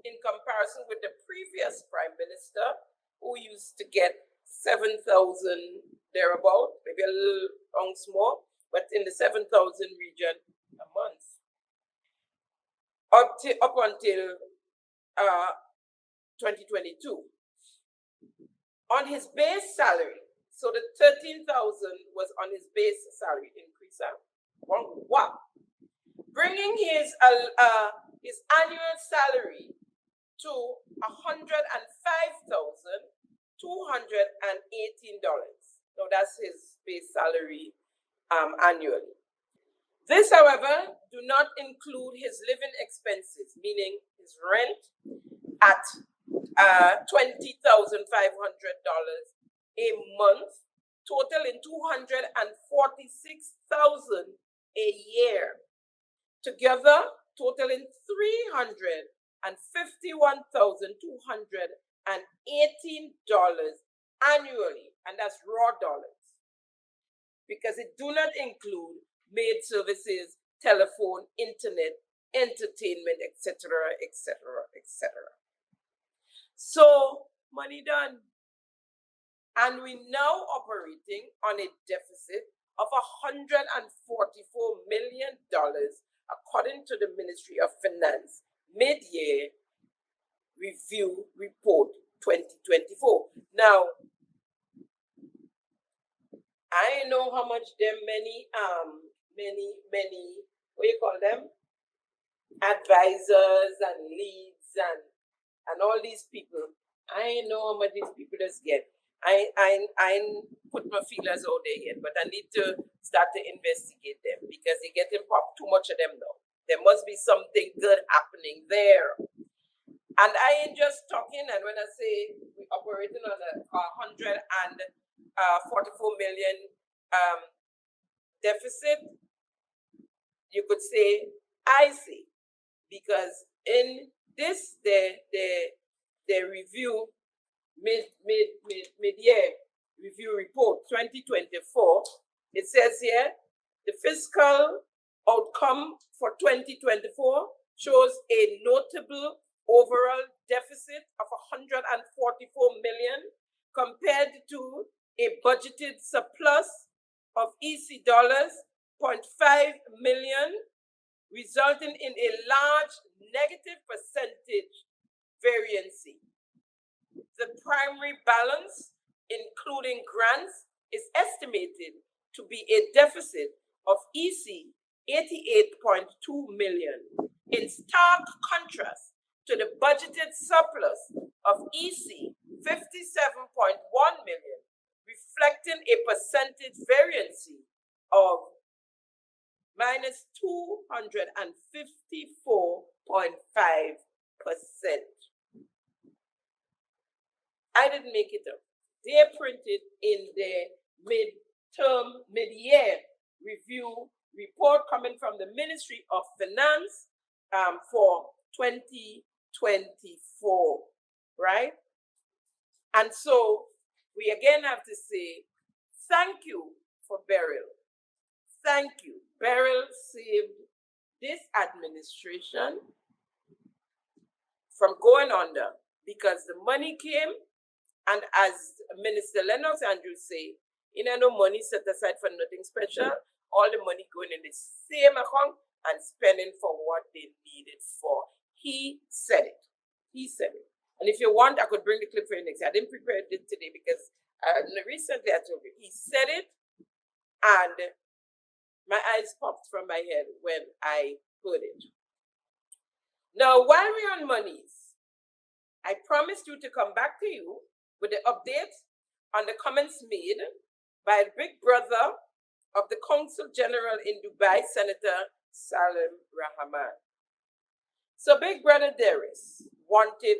in comparison with the previous Prime Minister, who used to get 7,000 thereabout, maybe a little ounce more, but in the 7,000 region a month. Up until 2022. On his base salary, so the 13,000 was on his base salary increase. Wow. Bringing his annual salary to $105,218. So that's his base salary annually. This, however, do not include his living expenses, meaning his rent at $20,500 a month, totaling $246,000 a year, together totaling $351,218 annually, and that's raw dollars, because it do not include maid services, telephone, internet, entertainment, etc., etc., etc. So money done. And we're now operating on a deficit of $144 million, according to the Ministry of Finance mid-year review report 2024. Now, I know how much them many, what you call them? Advisors and leads and all these people. I know how much these people just get. I put my feelers out there yet, but I need to start to investigate them because they're getting pop too much of them now. There must be something good happening there. And I ain't just talking, and when I say we're operating on a $144 million deficit, you could say, I see, because in this, the review, mid-year review report 2024, it says here, the fiscal outcome for 2024 shows a notable overall deficit of $144 million compared to a budgeted surplus of EC dollars 0.5 million, resulting in a large negative percentage variance. The primary balance, including grants, is estimated to be a deficit of EC 88.2 million, in stark contrast to the budgeted surplus of EC 57.1 million, reflecting a percentage variance of minus 254.5%. I didn't make it up. They printed in the mid-year review report coming from the Ministry of Finance for 2024, right? And so we again have to say, thank you for Beryl. Thank you. Beryl saved this administration from going under because the money came, and as Minister Lennox Andrews say, no money set aside for nothing special, all the money going in the same account and spending for what they need it for. He said it. He said it. And if you want, I could bring the clip for you next. I didn't prepare it today because recently I told you, he said it, and my eyes popped from my head when I heard it. Now, while we're on monies, I promised you to come back to you with the update on the comments made by Big Brother of the Consul General in Dubai, Senator Salim Rahman. So Big Brother Darius wanted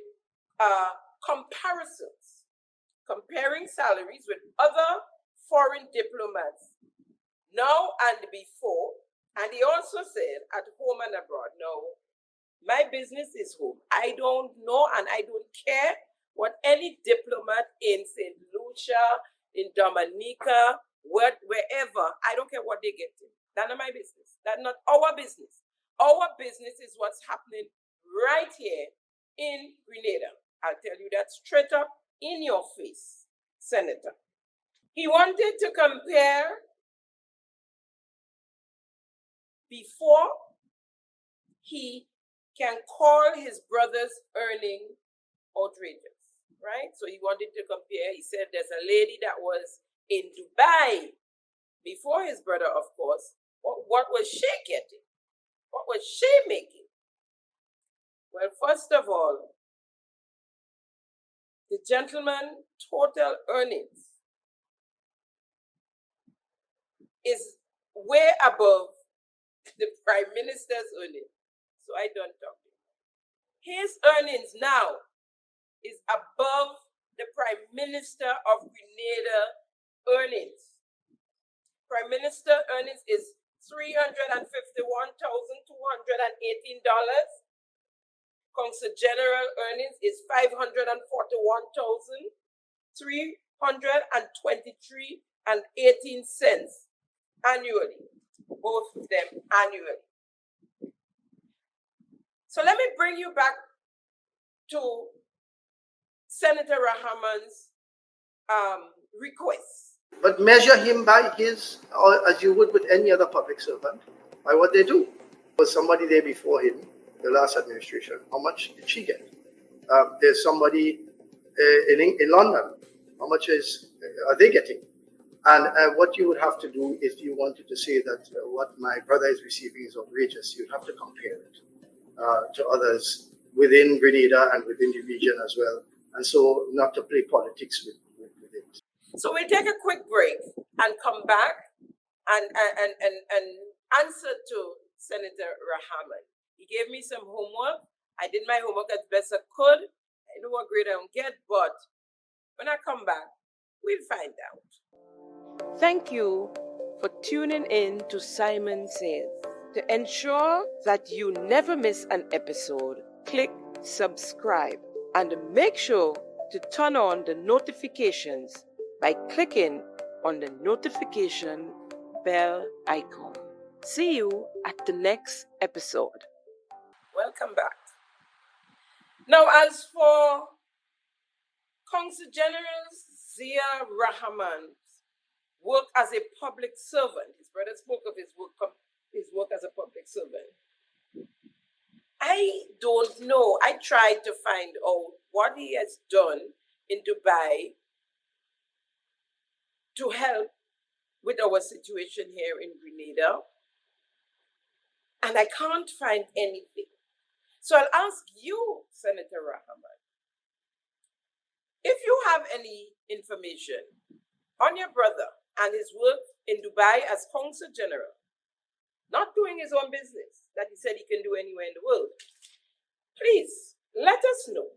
comparing salaries with other foreign diplomats now and before, and he also said at home and abroad. Now, My business is home. I don't know and I don't care what any diplomat in St. Lucia, in Dominica, wherever, I don't care what they get in. That's not my business. That's not our business. Our business is what's happening right here in Grenada. I'll tell you that straight up in your face, Senator. He wanted to compare before he can call his brother's earning outrageous, right? So he wanted to compare. He said there's a lady that was in Dubai before his brother, of course. What was she getting? What was she making? Well, first of all, the gentleman total earnings is way above the Prime Minister's earnings. So I don't talk to him. His earnings now is above the Prime Minister of Grenada earnings. Prime Minister earnings is $351,218. Consul General earnings is $541,323.18 annually. Both of them annually. So let me bring you back to Senator Rahman's request. But measure him by his, or as you would with any other public servant, by what they do. Was somebody there before him, the last administration? How much did she get? There's somebody in London. How much are they getting? And what you would have to do if you wanted to say that what my brother is receiving is outrageous, you'd have to compare it to others within Grenada and within the region as well. And so not to play politics with it. So we'll take a quick break and come back and answer to Senator Rahman. He gave me some homework. I did my homework as best I could. I know what grade I don't get, but when I come back, we'll find out. Thank you for tuning in to Simon Says. To ensure that you never miss an episode, click subscribe and make sure to turn on the notifications by clicking on the notification bell icon. See you at the next episode. Welcome back. Now, as for Consul General Zia Rahman's work as a public servant, his brother spoke of his work as a public servant. I don't know. I tried to find out what he has done in Dubai to help with our situation here in Grenada, and I can't find anything. So I'll ask you, Senator Rahman, if you have any information on your brother and his work in Dubai as Consul General, not doing his own business that he said he can do anywhere in the world, please let us know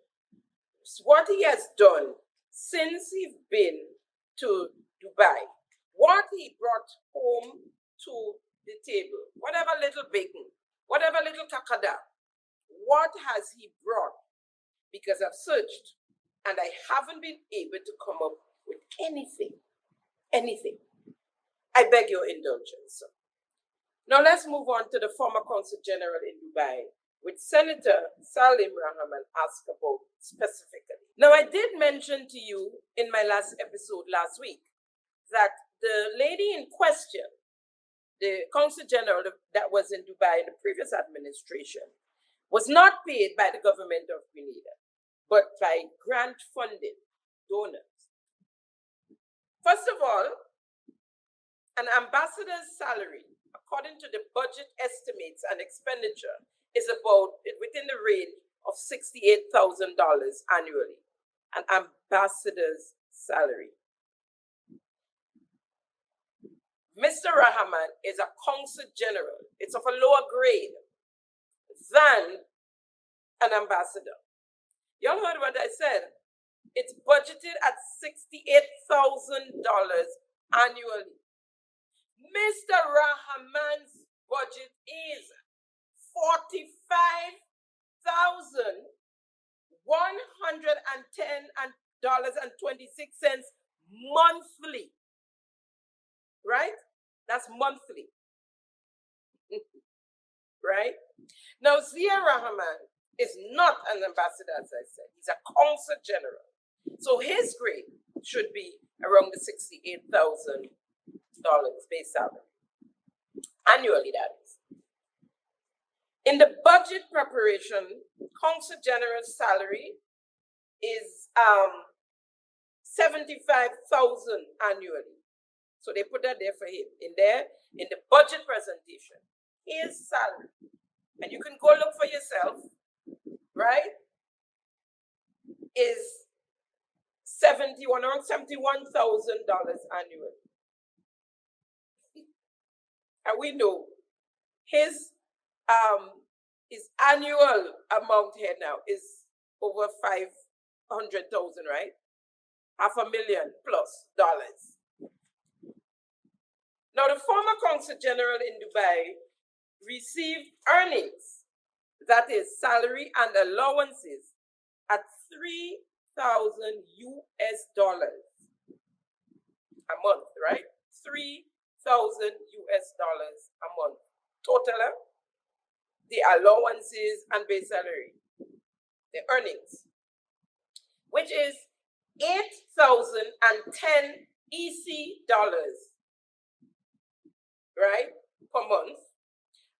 what he has done since he's been to Dubai, what he brought home to the table, whatever little bacon, whatever little kakada, what has he brought? Because I've searched and I haven't been able to come up with anything. I beg your indulgence, sir. Now let's move on to the former Consul General in Dubai, which Senator Salim Rahman asked about specifically. Now, I did mention to you in my last episode last week that the lady in question, the Consul General that was in Dubai in the previous administration, was not paid by the government of Grenada, but by grant funding donors. First of all, an ambassador's salary, according to the budget estimates and expenditure, is about within the range of $68,000 annually. An ambassador's salary. Mr. Rahman is a consul general. It's of a lower grade than an ambassador. Y'all heard what I said? It's budgeted at $68,000 annually. Mr. Rahman's budget is $45,000 $110.26 monthly. Right? That's monthly. Right? Now, Zia Rahman is not an ambassador, as I said. He's a consul general. So his grade should be around the $68,000 base salary. Annually, that is. In the budget preparation, consul general's salary is $75,000 annually. So they put that there for him. In the budget presentation, his salary. And you can go look for yourself, right? Is around $71,000 annually. And we know his annual amount here now is over 500,000, right? $500,000 plus dollars. Now, the former consul general in Dubai received earnings, that is salary and allowances, at $3,000 a month, right? $3,000 a month. Total, the allowances and base salary, the earnings, which is 8,010 EC dollars, right, per month,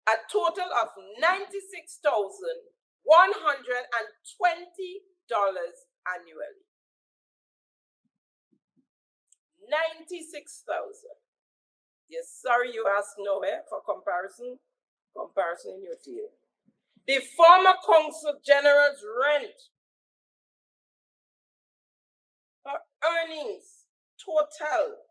a total of $96,120 annually. 96,000. Yes, sorry you asked nowhere for comparison in your deal. The former consul general's rent, her earnings total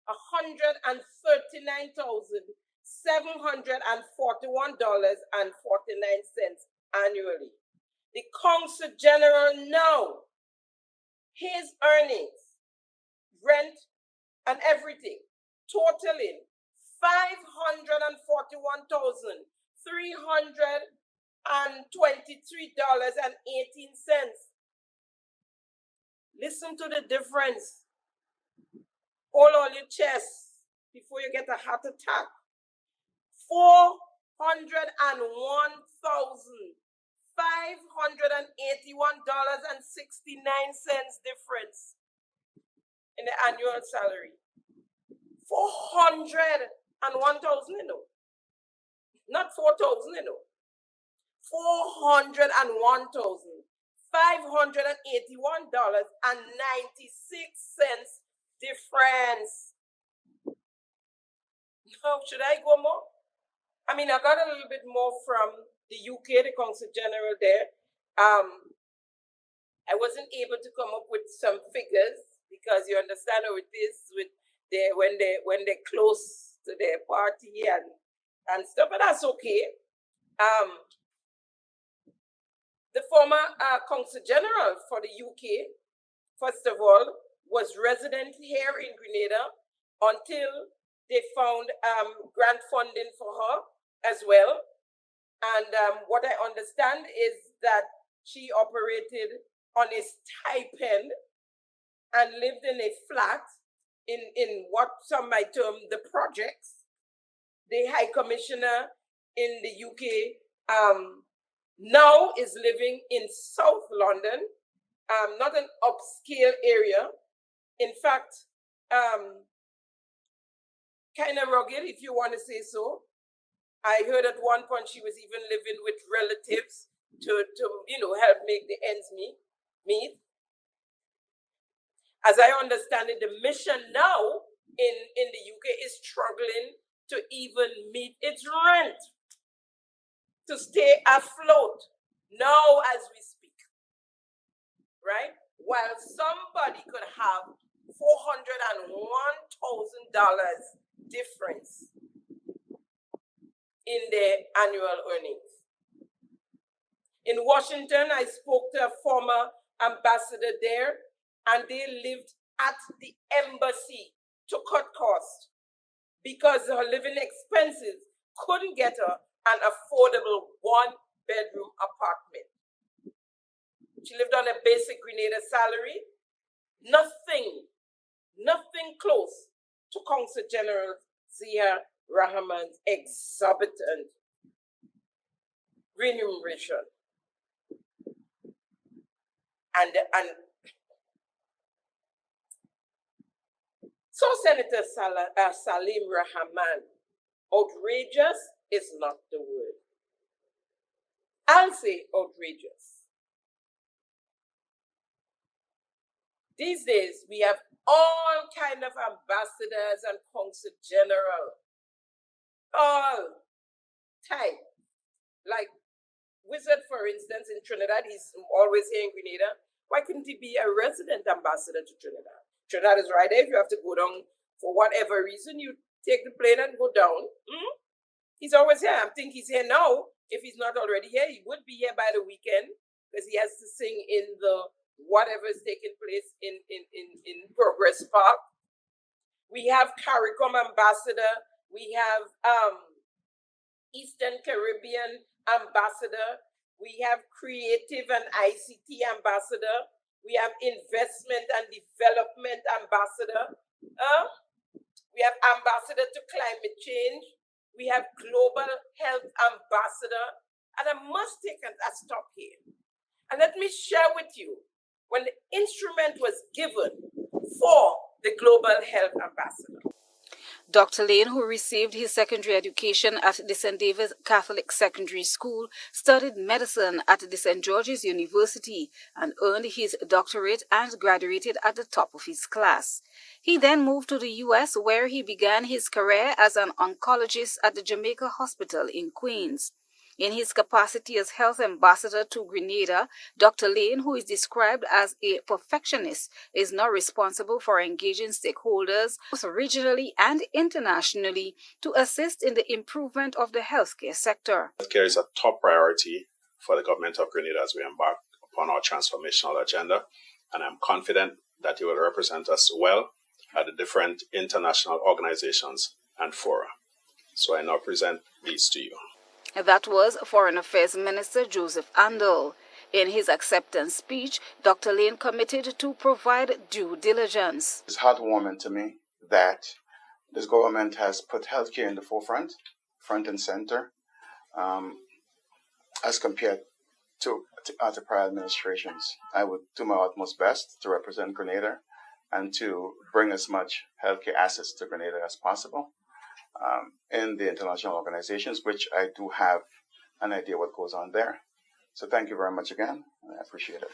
$139,741.49 annually. The consul general now, his earnings, rent and everything, totaling $541,323.18. Listen to the difference. Hold on your chest before you get a heart attack. $401,581.69 difference in the annual salary. 401,000, you know. Not 4,000, you know. 401,581.96 difference. Now, should I go more? I mean, I got a little bit more from the UK, the consul general there. I wasn't able to come up with some figures because you understand how it is with when they close to their party and stuff, but that's okay. The former consul general for the UK, first of all, was resident here in Grenada until they found grant funding for her as well. And what I understand is that she operated on a stipend and lived in a flat in what some might term the projects. The High Commissioner in the UK now is living in South London, not an upscale area. In fact, kind of rugged, if you want to say so. I heard at one point she was even living with relatives to help make the ends meet. As I understand it, the mission now in the UK is struggling to even meet its rent, to stay afloat now as we speak, right? While somebody could have $401,000 difference in their annual earnings. In Washington, I spoke to a former ambassador there, and they lived at the embassy to cut costs because her living expenses couldn't get her an affordable $1 bedroom apartment. She lived on a basic Grenada salary. Nothing close to Consul General Zia Rahman's exorbitant remuneration. And so Senator Salim Rahman, outrageous is not the word. I'll say outrageous. These days, we have all kind of ambassadors and consul general, all type. Like Wizard, for instance, in Trinidad, he's always here in Grenada. Why couldn't he be a resident ambassador to Trinidad? Trinidad is right there. If you have to go down for whatever reason, you take the plane and go down. He's always here. I think he's here now. If he's not already here, he would be here by the weekend because he has to sing in the whatever is taking place in Progress Park. We have CARICOM ambassador. We have Eastern Caribbean ambassador. We have creative and ICT ambassador. We have investment and development ambassador. We have ambassador to climate change. We have global health ambassador. And I must take a stop here. And let me share with you, when the instrument was given for the global health ambassador. Dr. Lane, who received his secondary education at the St. David's Catholic Secondary School, studied medicine at the St. George's University and earned his doctorate and graduated at the top of his class. He then moved to the U.S., where he began his career as an oncologist at the Jamaica Hospital in Queens. In his capacity as health ambassador to Grenada, Dr. Lane, who is described as a perfectionist, is now responsible for engaging stakeholders, both regionally and internationally, to assist in the improvement of the healthcare sector. Healthcare is a top priority for the government of Grenada as we embark upon our transformational agenda, and I'm confident that you will represent us well at the different international organizations and fora. So I now present these to you. That was Foreign Affairs Minister Joseph Andel. In his acceptance speech, Dr. Lane committed to provide due diligence. It's heartwarming to me that this government has put healthcare in the forefront, front and center, as compared to prior administrations. I would do my utmost best to represent Grenada and to bring as much healthcare assets to Grenada as possible. In the international organizations, which I do have an idea what goes on there. So thank you very much again. I appreciate it.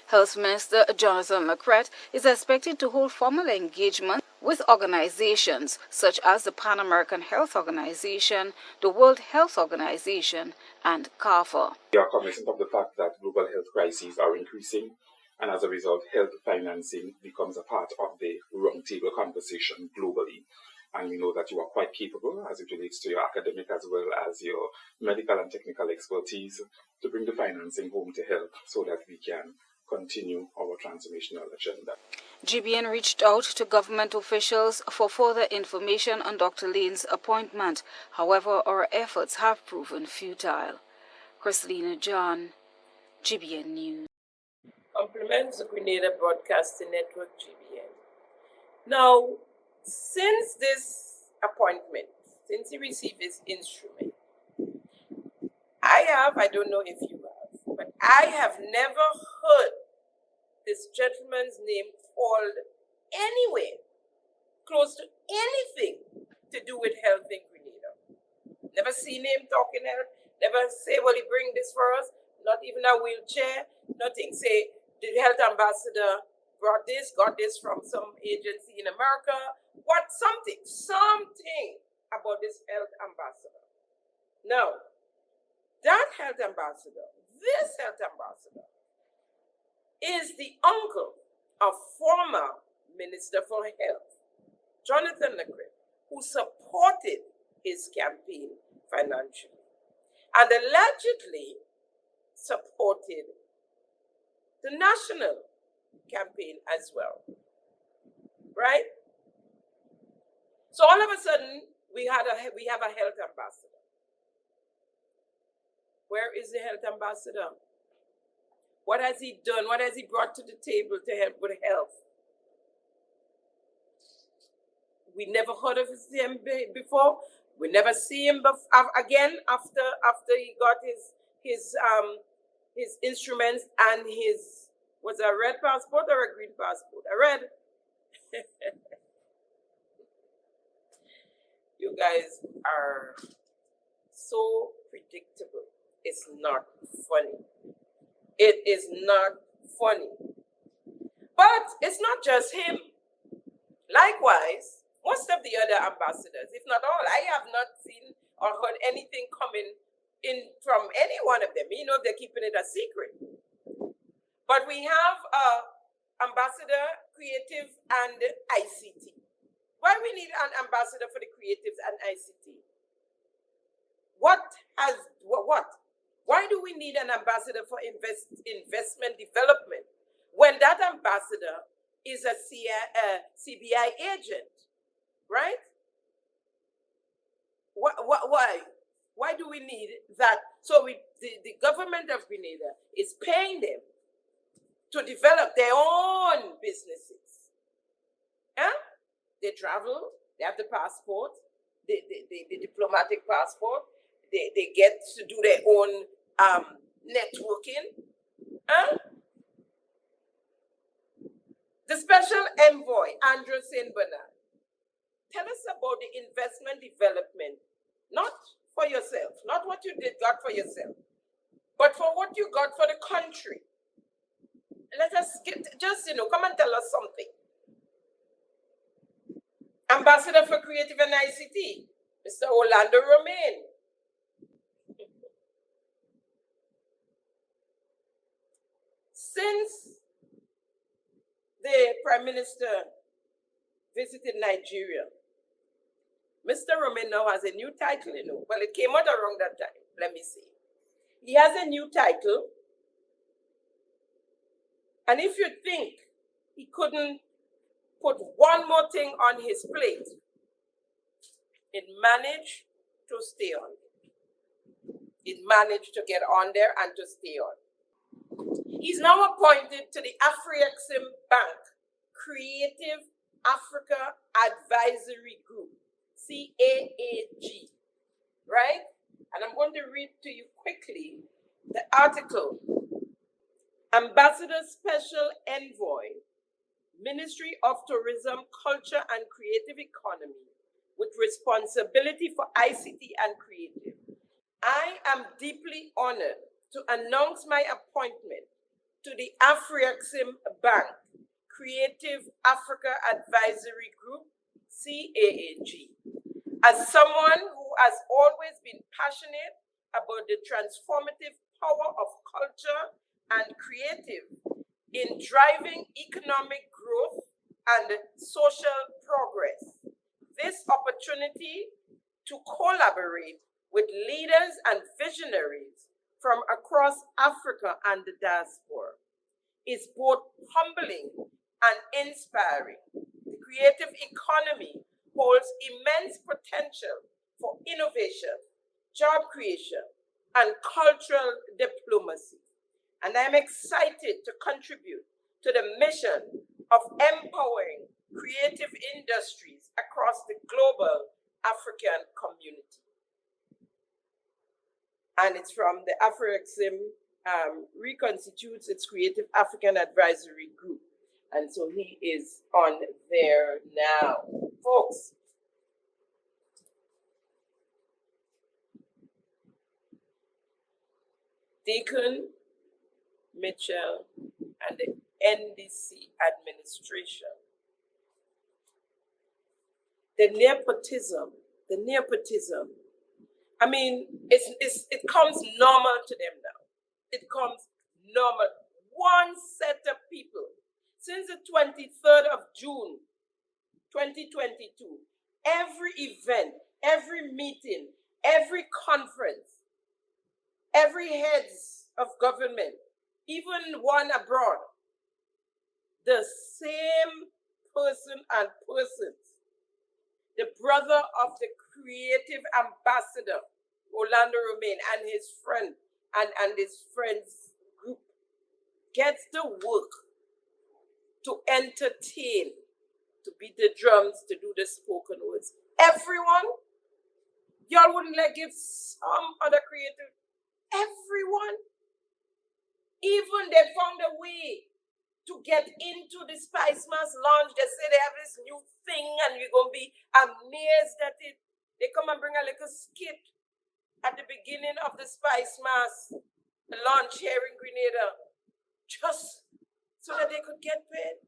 Health Minister Jonathan McCret is expected to hold formal engagement with organizations such as the Pan American Health Organization, the World Health Organization, and CARPHA. We are cognizant of the fact that global health crises are increasing, and as a result, health financing becomes a part of the roundtable conversation globally. And we know that you are quite capable as it relates to your academic as well as your medical and technical expertise to bring the financing home to health so that we can continue our transformational agenda. GBN reached out to government officials for further information on Dr. Lane's appointment. However, our efforts have proven futile. Christina John, GBN News. Compliments the Grenada Broadcasting Network, GBN. Now, since this appointment, since he received his instrument, I don't know if you have, but I have never heard this gentleman's name called anywhere close to anything to do with health in Grenada. Never seen him talking health, never say, well, he bring this for us, not even a wheelchair, nothing. Say, the health ambassador got this from some agency in America. What, something about this health ambassador. Now, this health ambassador is the uncle of former Minister for Health, Jonathan McCret, who supported his campaign financially and allegedly supported the national campaign as well, right? So all of a sudden, we have a health ambassador. Where is the health ambassador? What has he done? What has he brought to the table to help with health? We never heard of him before. We never see him again after he got his instruments and his, was it a red passport or a green passport? A red. You guys are so predictable. It's not funny. It is not funny. But it's not just him. Likewise, most of the other ambassadors, if not all, I have not seen or heard anything coming in from any one of them. You know, they're keeping it a secret. But we have ambassador, creative, and ICT. Why we need an ambassador for the creatives and ICT? What? Why do we need an ambassador for investment development when that ambassador is a CBI agent, right? Why? Why do we need that? So the government of Grenada is paying them to develop their own businesses. Huh? They travel, they have the passport, the diplomatic passport, they get to do their own networking. Huh? The special envoy, Andrew St. Bernard, tell us about the investment development, not for yourself, not what you got for yourself, but for what you got for the country. Let us come and tell us something. Ambassador for Creative and ICT, Mr. Orlando Romain. Since the Prime Minister visited Nigeria, Mr. Romain now has a new title, you know. Well, it came out around that time. Let me see. He has a new title. And if you think he couldn't put one more thing on his plate, it managed to stay on. It managed to get on there and to stay on. He's now appointed to the Afrexim Bank Creative Africa Advisory Group, CAAG, right? And I'm going to read to you quickly the article. Ambassador Special Envoy, Ministry of Tourism, Culture and Creative Economy, with responsibility for ICT and creative. I am deeply honored to announce my appointment to the Afrexim Bank Creative Africa Advisory Group, CAAG, as someone who has always been passionate about the transformative power of culture and creative in driving economic growth and social progress. This opportunity to collaborate with leaders and visionaries from across Africa and the diaspora is both humbling and inspiring. The creative economy holds immense potential for innovation, job creation, and cultural diplomacy. And I'm excited to contribute to the mission of empowering creative industries across the global African community. And it's from the Afrexim reconstitutes its Creative African Advisory Group. And so he is on there now. Folks, Deacon Mitchell and the NDC administration. The nepotism. I mean, it comes normal to them now. It comes normal. One set of people. Since the 23rd of June, 2022, every event, every meeting, every conference, every heads of government, even one abroad, the same person and persons, the brother of the creative ambassador, Orlando Romain, and his friend, and his friends group gets the work to entertain, to beat the drums, to do the spoken words. Everyone, y'all wouldn't like give some other creative. Everyone, even they found a way to get into the Spice Mass launch. They say they have this new thing and you're going to be amazed at it. They come and bring a little skit at the beginning of the Spice Mass launch here in Grenada, just so that they could get paid.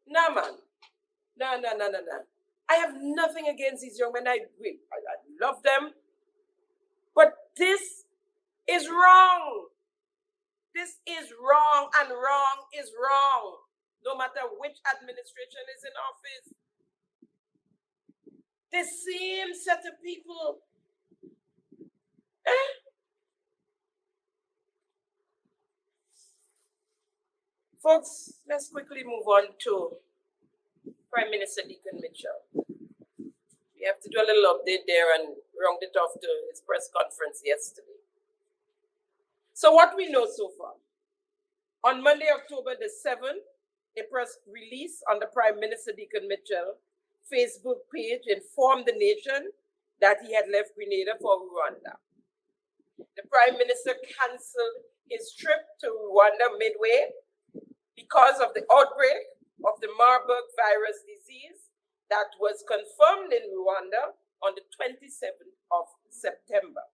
Nah, man. Nah. I have nothing against these young men. I love them. But this is wrong. This is wrong, and wrong is wrong, no matter which administration is in office. The same set of people. Folks, let's quickly move on to Prime Minister Deacon Mitchell. We have to do a little update there and round it off to his press conference yesterday. So what we know so far. On Monday, October the 7th, a press release on the Prime Minister Deacon Mitchell Facebook page informed the nation that he had left Grenada for Rwanda. The Prime Minister cancelled his trip to Rwanda midway because of the outbreak of the Marburg virus disease that was confirmed in Rwanda on the 27th of September.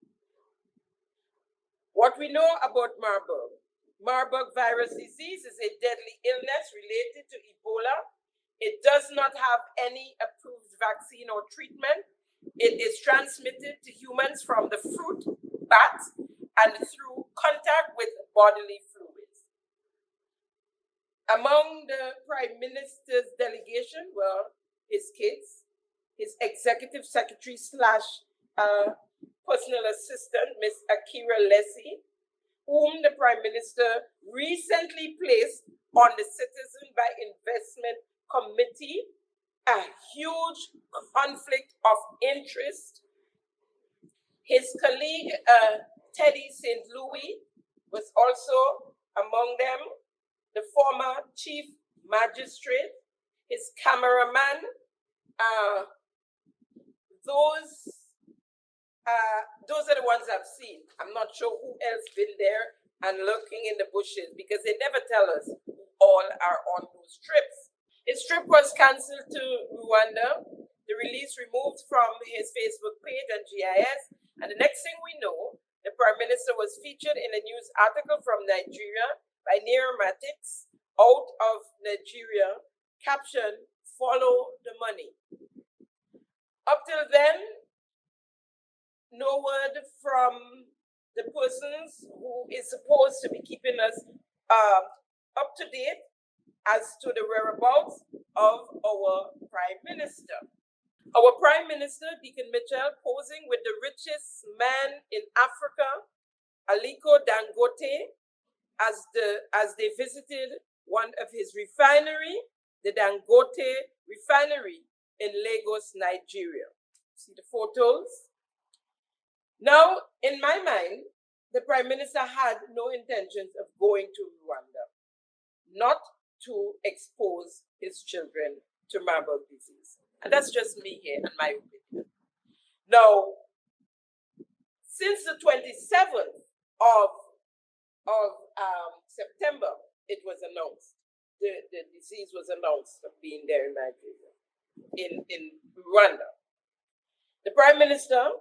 What we know about Marburg virus disease is a deadly illness related to Ebola. It does not have any approved vaccine or treatment. It is transmitted to humans from the fruit, bat, and through contact with bodily fluids. Among the Prime Minister's delegation were his kids, his executive secretary / personal assistant, Ms. Akira Lessie, whom the Prime Minister recently placed on the Citizen by Investment Committee, a huge conflict of interest. His colleague, Teddy St. Louis, was also among them, the former chief magistrate, his cameraman, those are the ones I've seen. I'm not sure who else been there and lurking in the bushes because they never tell us who all are on those trips. His trip was cancelled to Rwanda. The release removed from his Facebook page and GIS. And the next thing we know, the Prime Minister was featured in a news article from Nigeria by Neuromatics out of Nigeria, caption, "Follow the money." Up till then, no word from the persons who is supposed to be keeping us up to date as to the whereabouts of our Prime Minister. Our Prime Minister, Deacon Mitchell, posing with the richest man in Africa, Aliko Dangote, as they visited one of his refinery, the Dangote refinery in Lagos, Nigeria. See the photos? Now, in my mind, the Prime Minister had no intentions of going to Rwanda, not to expose his children to Marburg disease. And that's just me here and my opinion. Now, since the 27th of September, it was announced, the disease was announced of being there in Nigeria, in Rwanda. The Prime Minister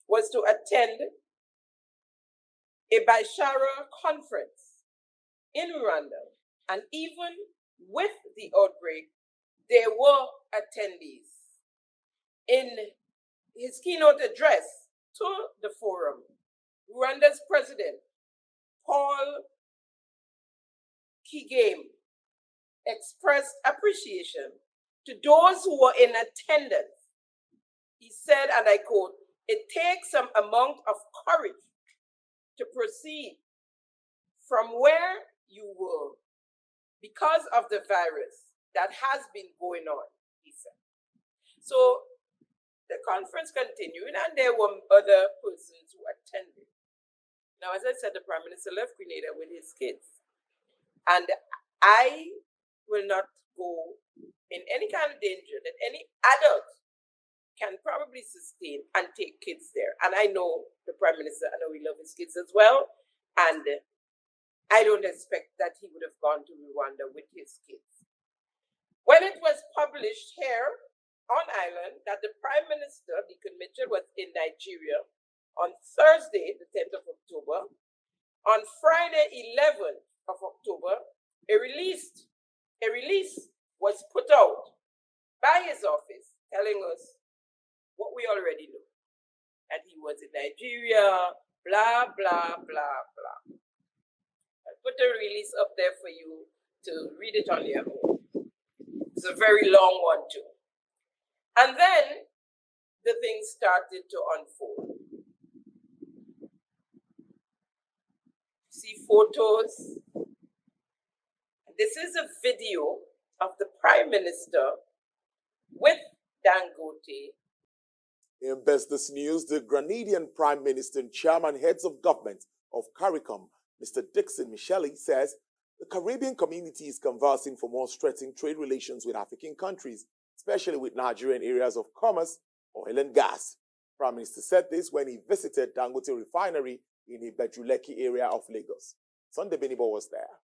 was to attend a Bishara conference in Rwanda, and even with the outbreak, there were attendees. In his keynote address to the forum, Rwanda's president, Paul Kagame, expressed appreciation to those who were in attendance. He said, and I quote, "It takes some amount of courage to proceed from where you were because of the virus that has been going on," he said. So the conference continued, and there were other persons who attended. Now, as I said, the Prime Minister left Grenada with his kids. And I will not go in any kind of danger that any adult can probably sustain and take kids there. And I know the Prime Minister, I know he loves his kids as well. And I don't expect that he would have gone to Rwanda with his kids. When it was published here on island that the Prime Minister, Deacon Mitchell, was in Nigeria on Thursday, the 10th of October, on Friday, 11th of October, a release was put out by his office telling us what we already know, that he was in Nigeria, blah, blah, blah, blah. I'll put the release up there for you to read it on your own. It's a very long one too. And then the thing started to unfold. See photos. This is a video of the Prime Minister with Dangote. In business news, the Grenadian Prime Minister and Chairman Heads of Government of CARICOM, Mr. Dixon Micheli, says the Caribbean community is conversing for more strengthening trade relations with African countries, especially with Nigerian areas of commerce, oil and gas. Prime Minister said this when he visited Dangote Refinery in the Bedruleki area of Lagos. Sunday Benibo was there.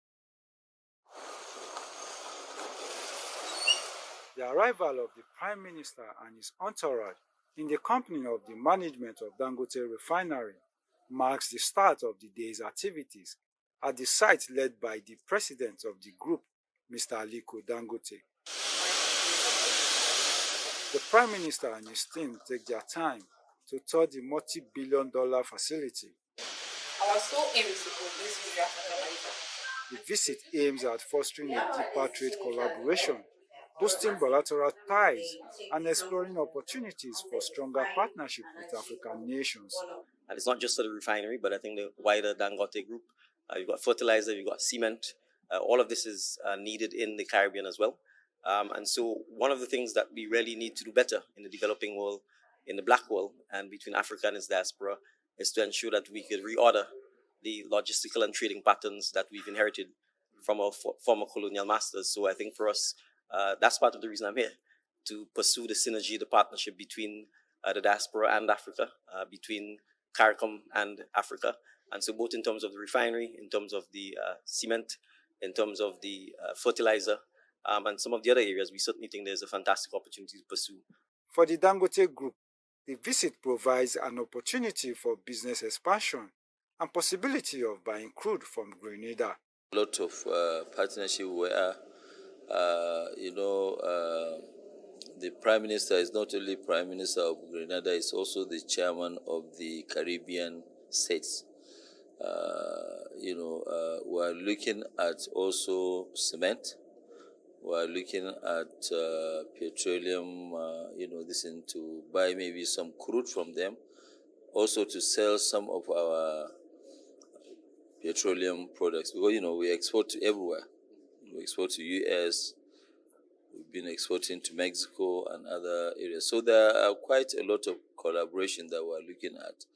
The arrival of the Prime Minister and his entourage in the company of the management of Dangote Refinery marks the start of the day's activities at the site led by the president of the group, Mr. Aliko Dangote. The Prime Minister and his team take their time to tour the multi-billion-dollar facility. Our sole aim is to progress with Africa. The visit aims at fostering a deeper trade collaboration, boosting bilateral ties, and exploring opportunities for stronger partnership with African nations. And it's not just for the refinery, but I think the wider Dangote group. You've got fertilizer, you've got cement. All of this is needed in the Caribbean as well. And so one of the things that we really need to do better in the developing world, in the black world, and between Africa and its diaspora, is to ensure that we could reorder the logistical and trading patterns that we've inherited from our former colonial masters. So I think for us, that's part of the reason I'm here, to pursue the synergy, the partnership between the diaspora and Africa, between CARICOM and Africa. And so both in terms of the refinery, in terms of the cement, in terms of the fertilizer, and some of the other areas, we certainly think there's a fantastic opportunity to pursue. For the Dangote Group, the visit provides an opportunity for business expansion and possibility of buying crude from Grenada. A lot of partnership where, the Prime Minister is not only Prime Minister of Grenada, he's also the chairman of the Caribbean states. We're looking at also cement. We're looking at petroleum, to buy maybe some crude from them. Also to sell some of our petroleum products. Because, we export to everywhere. We export to US. We've been exporting to Mexico and other areas. So there are quite a lot of collaboration that we're looking at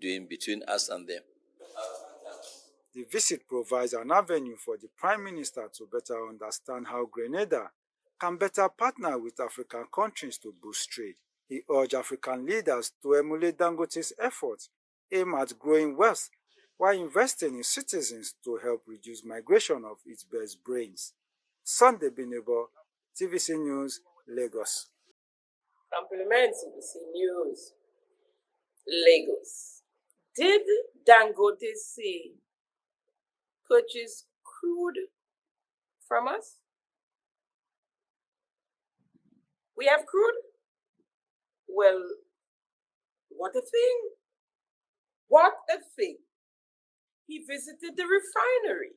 doing between us and them. The visit provides an avenue for the Prime Minister to better understand how Grenada can better partner with African countries to boost trade. He urged African leaders to emulate Dangote's efforts, aim at growing wealth, while investing in citizens to help reduce migration of its best brains. Sunday Binebo, TVC News, Lagos. Compliments TVC News, Lagos. Did Dangote say purchase crude from us? We have crude? Well, what a thing. What a thing. He visited the refinery.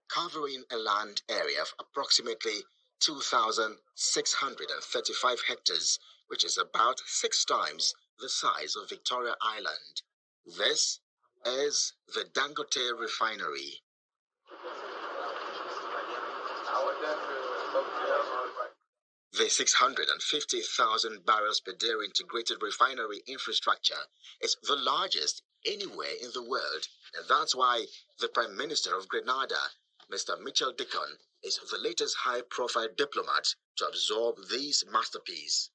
Covering a land area of approximately 2,635 hectares, which is about 6 times the size of Victoria Island. This is the Dangote Refinery. The 650,000 barrels per day integrated refinery infrastructure is the largest anywhere in the world. And that's why the Prime Minister of Grenada, Mr. Mitchell Dicon, is the latest high-profile diplomat to absorb these masterpieces.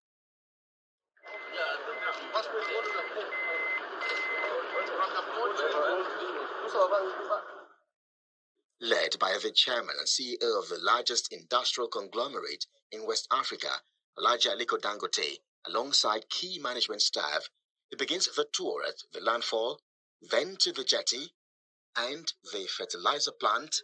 Led by the chairman and CEO of the largest industrial conglomerate in West Africa, Alhaji Aliko Dangote, alongside key management staff, he begins the tour at the landfall, then to the jetty and the fertilizer plant,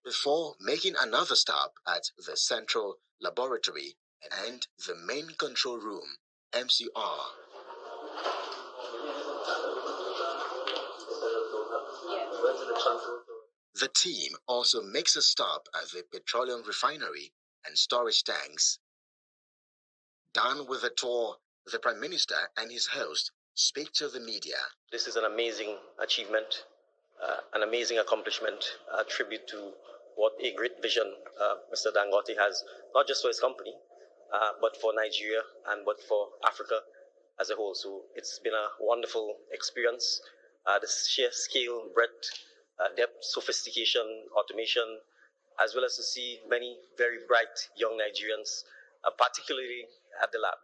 before making another stop at the Central Laboratory and the Main Control Room, MCR. The team also makes a stop at the petroleum refinery and storage tanks. Done with the tour, the Prime Minister and his host speak to the media. This is an amazing achievement, an amazing accomplishment, a tribute to what a great vision Mr. Dangote has, not just for his company, but for Nigeria and but for Africa as a whole. So it's been a wonderful experience. The sheer scale, breadth, depth, sophistication, automation, as well as to see many very bright young Nigerians, particularly at the lab.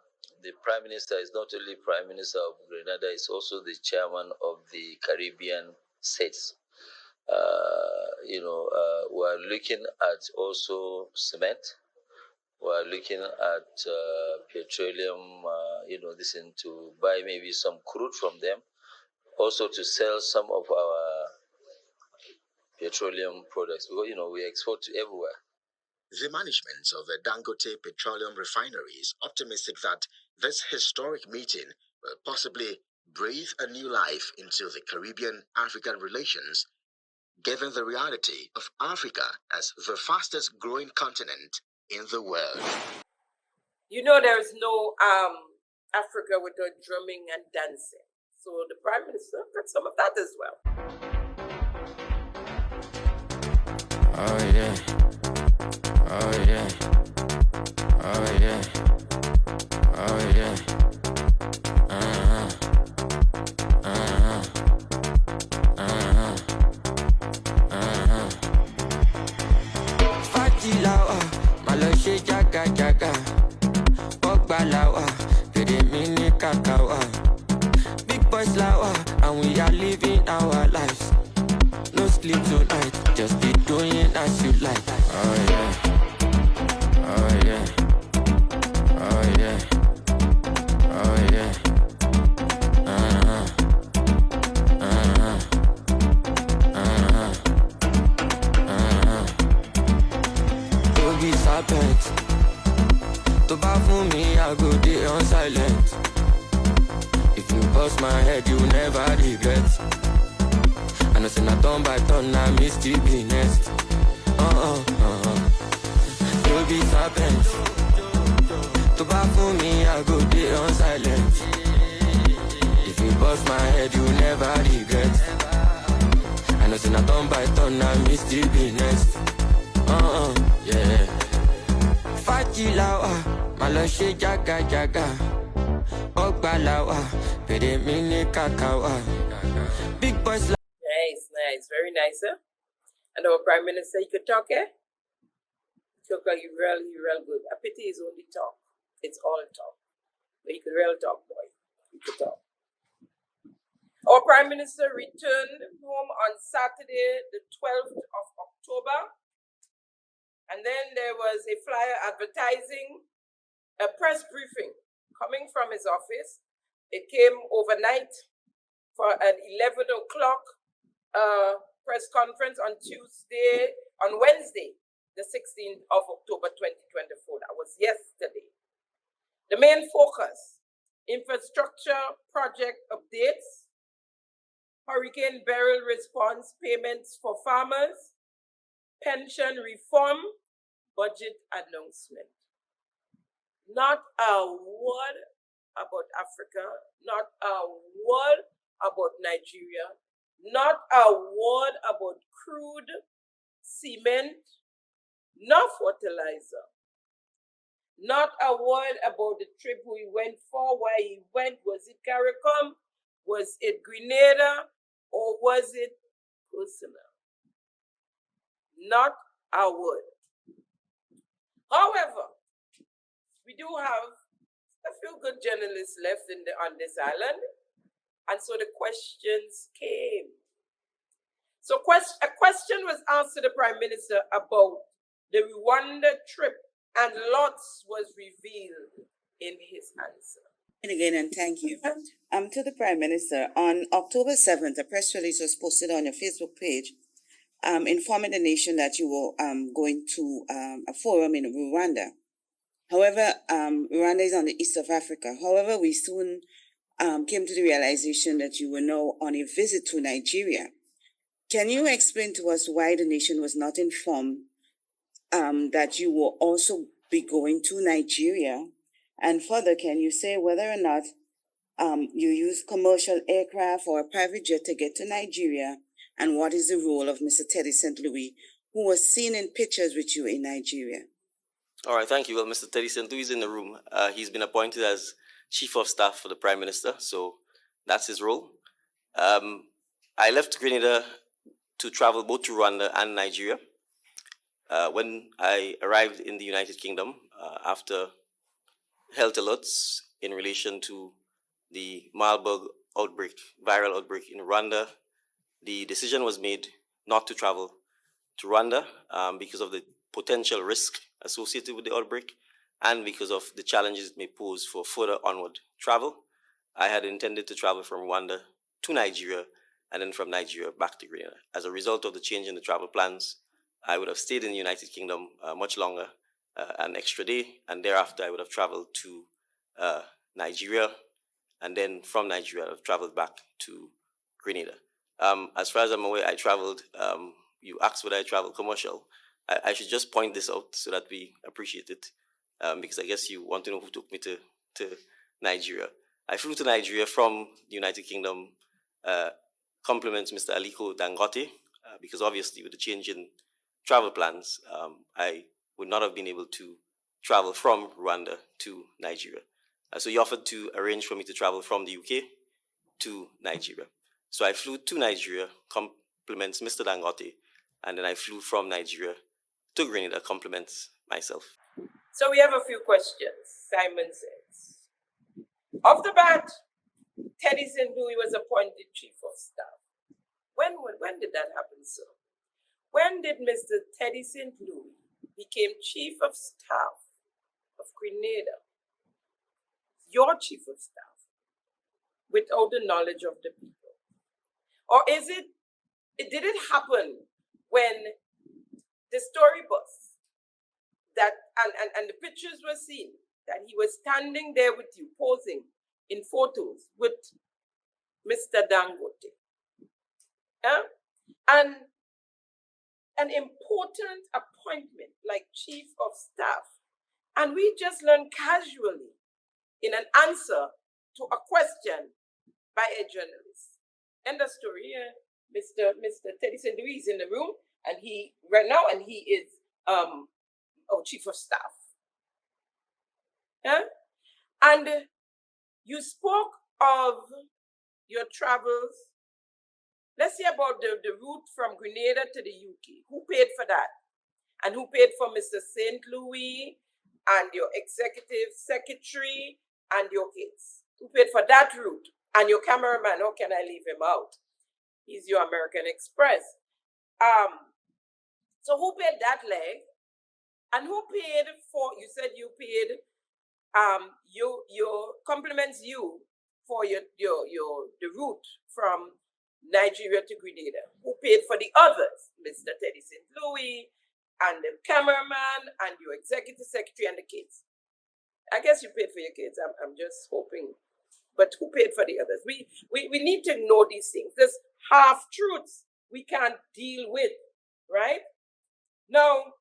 The Prime Minister is not only Prime Minister of Grenada, he's also the chairman of the Caribbean states. We're looking at also cement. We're looking at petroleum, to buy maybe some crude from them. Also to sell some of our petroleum products, because, we export to everywhere. The management of the Dangote Petroleum Refinery is optimistic that this historic meeting will possibly breathe a new life into the Caribbean-African relations, given the reality of Africa as the fastest growing continent in the world. You know, there is no Africa without drumming and dancing. So the Prime Minister got some of that as well. Oh yeah. Oh yeah. Oh yeah. Oh yeah. Fatilawa, maloshe jaga jaga. Ogbalawa, pede mini kakawa. Big boys lawa, and we are living our lives. No sleep tonight, just be doing as you like. Oh yeah. Oh yeah. Oh yeah. Oh yeah. To be serpent, to buy for me, I go day on silent. If you bust my head, you never regret. I know say na turn by turn, I miss to be next. You be serpent. To buy for me, I go day on silent. If you bust my head, you never regret. I know say na turn by turn, I miss to be next. Yeah. Fatilawa, maloshe jaga jaga. Ogbalawa, pede mini kakawa. Big boys. Nice, very nice, huh? And our Prime Minister, you could talk, eh? You real good. A pity is only talk. It's all talk. But you could real talk, boy. You could talk. Our Prime Minister returned home on Saturday, the 12th of October. And then there was a flyer advertising a press briefing coming from his office. It came overnight for an 11 o'clock press conference on Wednesday, the 16th of October 2024. That was yesterday. The main focus, infrastructure project updates, Hurricane Beryl response payments for farmers, pension reform, budget announcement. Not a word about Africa, not a word about Nigeria, not a word about crude, cement, nor fertilizer. Not a word about the trip we went for, why he went. Was it CARICOM? Was it Grenada? Or was it personal? Not a word. However, we do have a few good journalists left on this island, and so the questions came. So a question was asked to the Prime Minister about the Rwanda trip, and lots was revealed in his answer. And again, and thank you. To the Prime Minister, on October 7th, a press release was posted on your Facebook page informing the nation that you were going to a forum in Rwanda. However, Rwanda is on the east of Africa. However, we soon came to the realization that you were now on a visit to Nigeria. Can you explain to us why the nation was not informed that you will also be going to Nigeria? And further, can you say whether or not you use commercial aircraft or a private jet to get to Nigeria? And what is the role of Mr. Teddy St. Louis, who was seen in pictures with you in Nigeria? All right, thank you. Well, Mr. Teddy St. Louis is in the room. He's been appointed as Chief of Staff for the Prime Minister, so that's his role. I left Grenada to travel both to Rwanda and Nigeria. When I arrived in the United Kingdom, after health alerts in relation to the Marburg outbreak, viral outbreak in Rwanda, the decision was made not to travel to Rwanda because of the potential risk associated with the outbreak and because of the challenges it may pose for further onward travel. I had intended to travel from Rwanda to Nigeria and then from Nigeria back to Grenada. As a result of the change in the travel plans, I would have stayed in the United Kingdom much longer, an extra day, and thereafter I would have traveled to Nigeria, and then from Nigeria I would have traveled back to Grenada. As far as I'm aware, I traveled, you asked whether I traveled commercial. I should just point this out so that we appreciate it, because I guess you want to know who took me to Nigeria. I flew to Nigeria from the United Kingdom, compliments Mr. Aliko Dangote, because obviously with the change in travel plans, I would not have been able to travel from Rwanda to Nigeria. So he offered to arrange for me to travel from the UK to Nigeria. So I flew to Nigeria, compliments Mr. Dangote, and then I flew from Nigeria to Grenada, compliments myself. So we have a few questions. Simon says, off the bat, Teddy St. Louis was appointed Chief of Staff. When did that happen, sir? When did Mr. Teddy St. Louis become Chief of Staff of Grenada, your Chief of Staff, without the knowledge of the people? Or did it happen when the story bus that and the pictures were seen that he was standing there with you posing in photos with Mr. Dangote? And an important appointment like Chief of Staff, and we just learned casually in an answer to a question by a journalist. End of story. Mr. Teddy St. Louis is in the room, and he is Chief of Staff. And you spoke of your travels. Let's hear about the route from Grenada to the UK. Who paid for that? And who paid for Mr. St. Louis and your executive secretary and your kids? Who paid for that route? And your cameraman, how can I leave him out? He's your American Express. So who paid that leg? And who paid for, you said you paid, your compliments you for the route from Nigeria to Grenada. Who paid for the others? Mr. Teddy St. Louis and the cameraman and your executive secretary and the kids. I guess you paid for your kids. I'm just hoping. But who paid for the others? We need to know these things. There's half-truths we can't deal with, right? Now,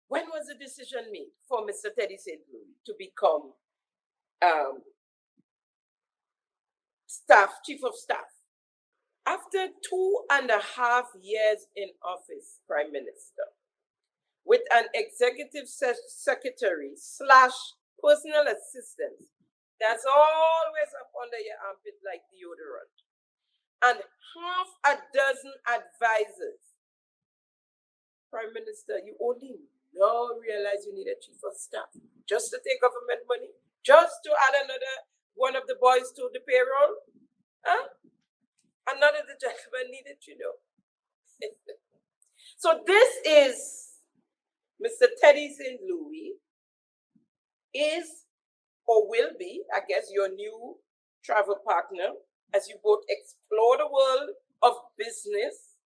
when was the decision made for Mr. Teddy St. Louis to become Chief of Staff? After 2.5 years in office, Prime Minister, with an executive secretary / personal assistant that's always up under your armpit like deodorant, and half a dozen advisors. Prime Minister, you only now realize you need a chief of staff just to take government money, just to add another one of the boys to the payroll? Huh? And none of the gentlemen needed, you know. So this is Mr. Teddy St. Louis, is or will be, I guess, your new travel partner as you both explore the world of business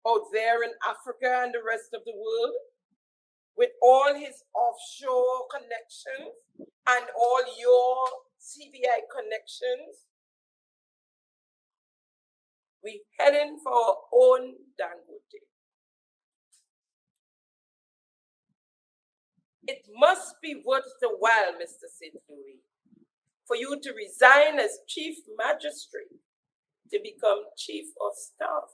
out there in Africa and the rest of the world, with all his offshore connections and all your CBI connections. We heading for our own Dangote. It must be worth the while, Mr. St. Louis, for you to resign as chief magistrate to become chief of staff.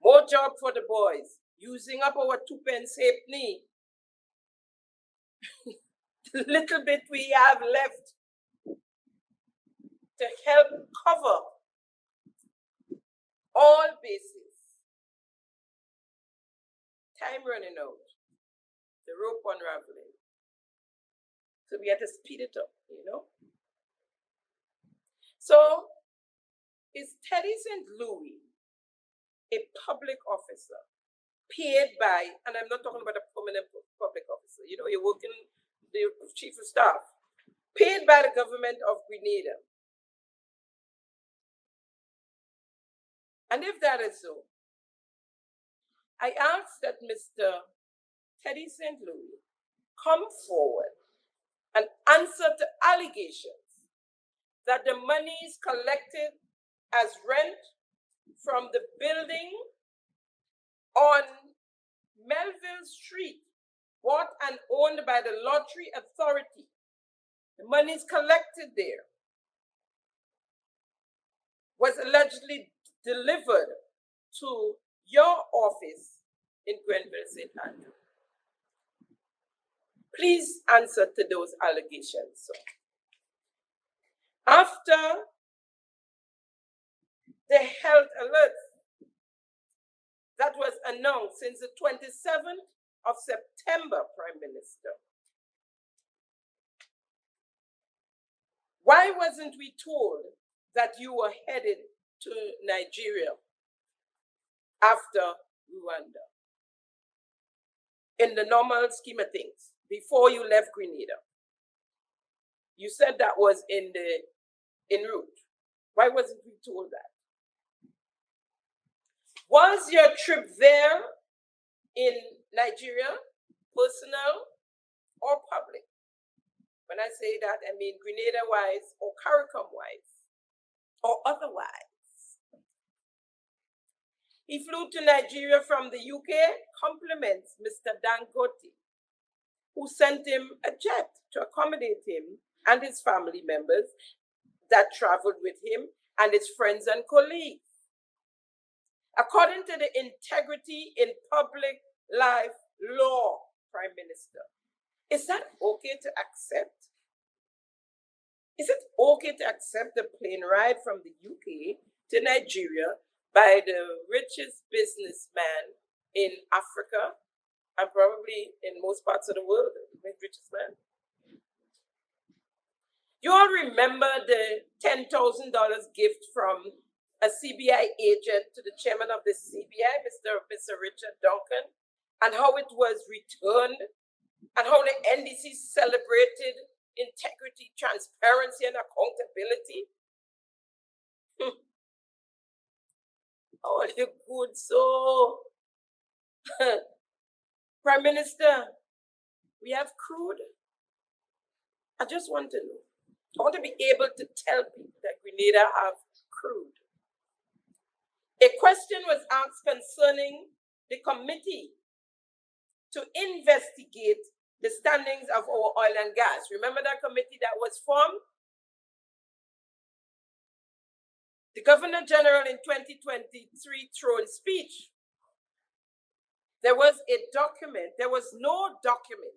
More job for the boys, using up our 2 pence halfpenny. The little bit we have left to help cover all bases. Time running out. The rope unraveling. So we had to speed it up, you know. So is Teddy St. Louis a public officer paid by, and I'm not talking about a permanent public officer, you know, you're working the chief of staff, paid by the government of Grenada? And if that is so, I ask that Mr. Teddy St. Louis come forward and answer to allegations that the monies collected as rent from the building on Melville Street, bought and owned by the Lottery Authority, the monies collected there, was allegedly delivered to your office in Grenville, St. Andrew. Please answer to those allegations, sir. After the health alert that was announced since the 27th of September, Prime Minister, why wasn't we told that you were headed to Nigeria after Rwanda? In the normal scheme of things, before you left Grenada, you said that was en route. Why wasn't we told that? Was your trip there in Nigeria personal or public? When I say that, I mean Grenada-wise or CARICOM-wise or otherwise. He flew to Nigeria from the UK, compliments Mr. Dangote, who sent him a jet to accommodate him and his family members that traveled with him and his friends and colleagues. According to the Integrity in Public Life Law, Prime Minister, is that okay to accept? Is it okay to accept a plane ride from the UK to Nigeria by the richest businessman in Africa and probably in most parts of the world, the richest man? You all remember the $10,000 gift from a CBI agent to the chairman of the CBI, Mr. Richard Duncan, and how it was returned, and how the NDC celebrated integrity, transparency, and accountability. Oh, you good so. Prime Minister, we have crude. I just want to know. I want to be able to tell people that Grenada have crude. A question was asked concerning the committee to investigate the standings of our oil and gas. Remember that committee that was formed? The Governor General in 2023 throne speech, there was a document, there was no document,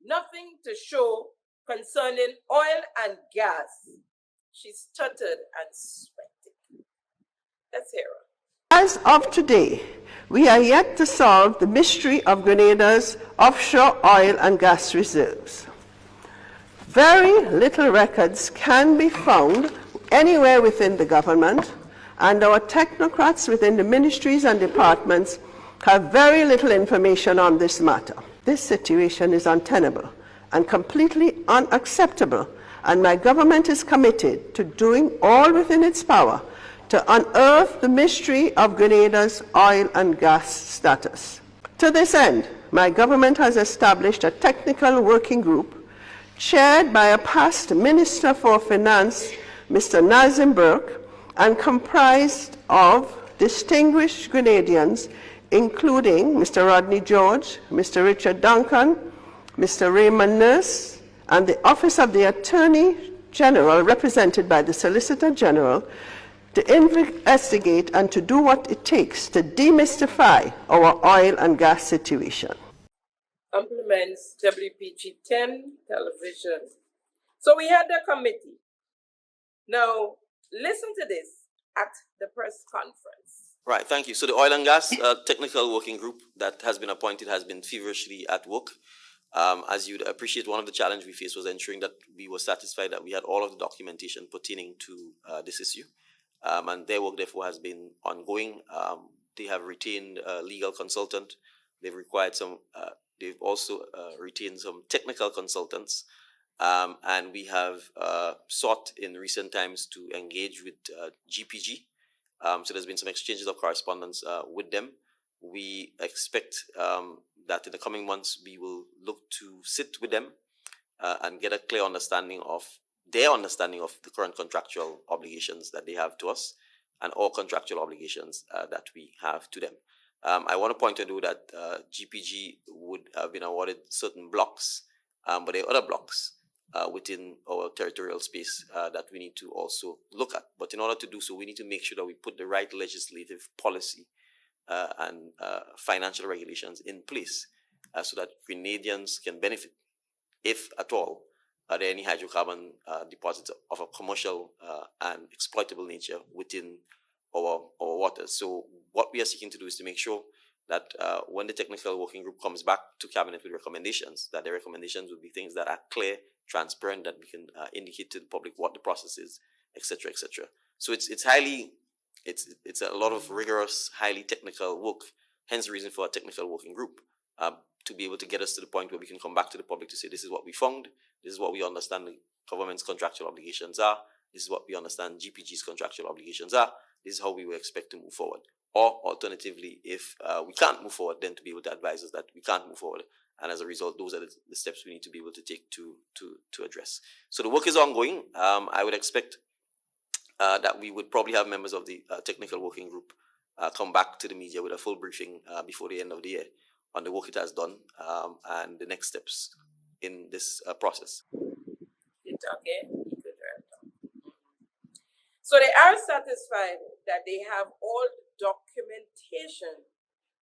nothing to show concerning oil and gas. She stuttered and sweated. Let's hear her. As of today, we are yet to solve the mystery of Grenada's offshore oil and gas reserves. Very little records can be found anywhere within the government, and our technocrats within the ministries and departments have very little information on this matter. This situation is untenable and completely unacceptable, and my government is committed to doing all within its power to unearth the mystery of Grenada's oil and gas status. To this end, my government has established a technical working group chaired by a past Minister for Finance, Mr. Nazim Burke, and comprised of distinguished Grenadians, including Mr. Rodney George, Mr. Richard Duncan, Mr. Raymond Nurse, and the Office of the Attorney General, represented by the Solicitor General, to investigate and to do what it takes to demystify our oil and gas situation. Compliments WPG 10 television. So we had the committee. Now, listen to this at the press conference. Right, thank you. So the oil and gas technical working group that has been appointed has been feverishly at work. As you'd appreciate, one of the challenges we faced was ensuring that we were satisfied that we had all of the documentation pertaining to this issue. And their work, therefore, has been ongoing. They have retained a legal consultant. They've required some, they've also retained some technical consultants. And we have sought in recent times to engage with GPG. So there's been some exchanges of correspondence with them. We expect that in the coming months, we will look to sit with them and get a clear understanding of their understanding of the current contractual obligations that they have to us and all contractual obligations that we have to them. I want to point out that GPG would have been awarded certain blocks, but there are other blocks within our territorial space that we need to also look at. But in order to do so, we need to make sure that we put the right legislative policy and financial regulations in place so that Grenadians can benefit, if at all, are there any hydrocarbon deposits of a commercial and exploitable nature within our waters. So what we are seeking to do is to make sure that when the technical working group comes back to cabinet with recommendations, that the recommendations would be things that are clear, transparent, that we can indicate to the public what the process is, etc., etc. So it's a lot of rigorous, highly technical work. Hence the reason for a technical working group to be able to get us to the point where we can come back to the public to say this is what we found, this is what we understand the government's contractual obligations are, this is what we understand GPG's contractual obligations are, this is how we will expect to move forward. Or alternatively, if we can't move forward, then to be able to advise us that we can't move forward. And as a result, those are the steps we need to be able to take to address. So the work is ongoing. I would expect that we would probably have members of the technical working group come back to the media with a full briefing before the end of the year on the work it has done and the next steps in this process. Okay. So they are satisfied that they have all documentation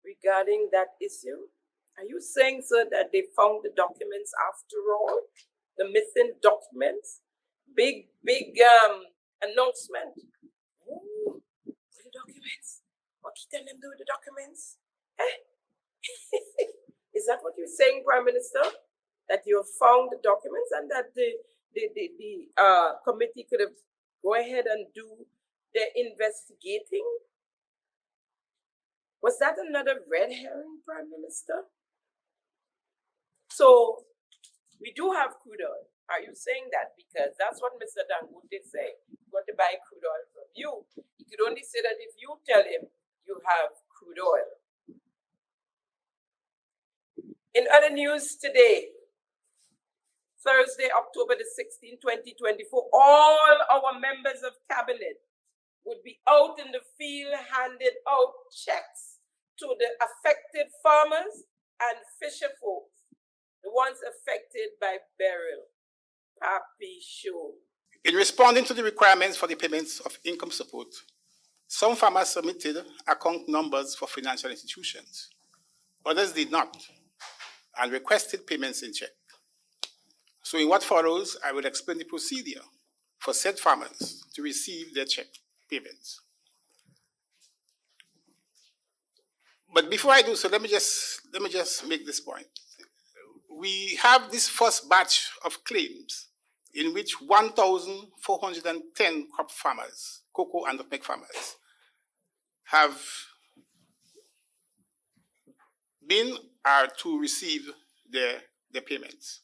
regarding that issue. Are you saying, sir, that they found the documents after all? The missing documents? Big announcement. Ooh, with the documents. What you tell them do with the documents? Is that what you're saying, Prime Minister? That you have found the documents and that the committee could have go ahead and do their investigating? Was that another red herring, Prime Minister? So we do have crude oil. Are you saying that? Because that's what Mr. Dangote said. He want to buy crude oil from you. He could only say that if you tell him you have crude oil. In other news today, Thursday, October the 16th, 2024, all our members of cabinet would be out in the field handing out checks to the affected farmers and fisher folks, the ones affected by burial. Papi show. In responding to the requirements for the payments of income support, some farmers submitted account numbers for financial institutions. Others did not and requested payments in check. So in what follows, I will explain the procedure for said farmers to receive their check payments. But before I do so, let me just make this point. We have this first batch of claims in which 1,410 crop farmers, cocoa and nutmeg farmers, have been to receive their payments.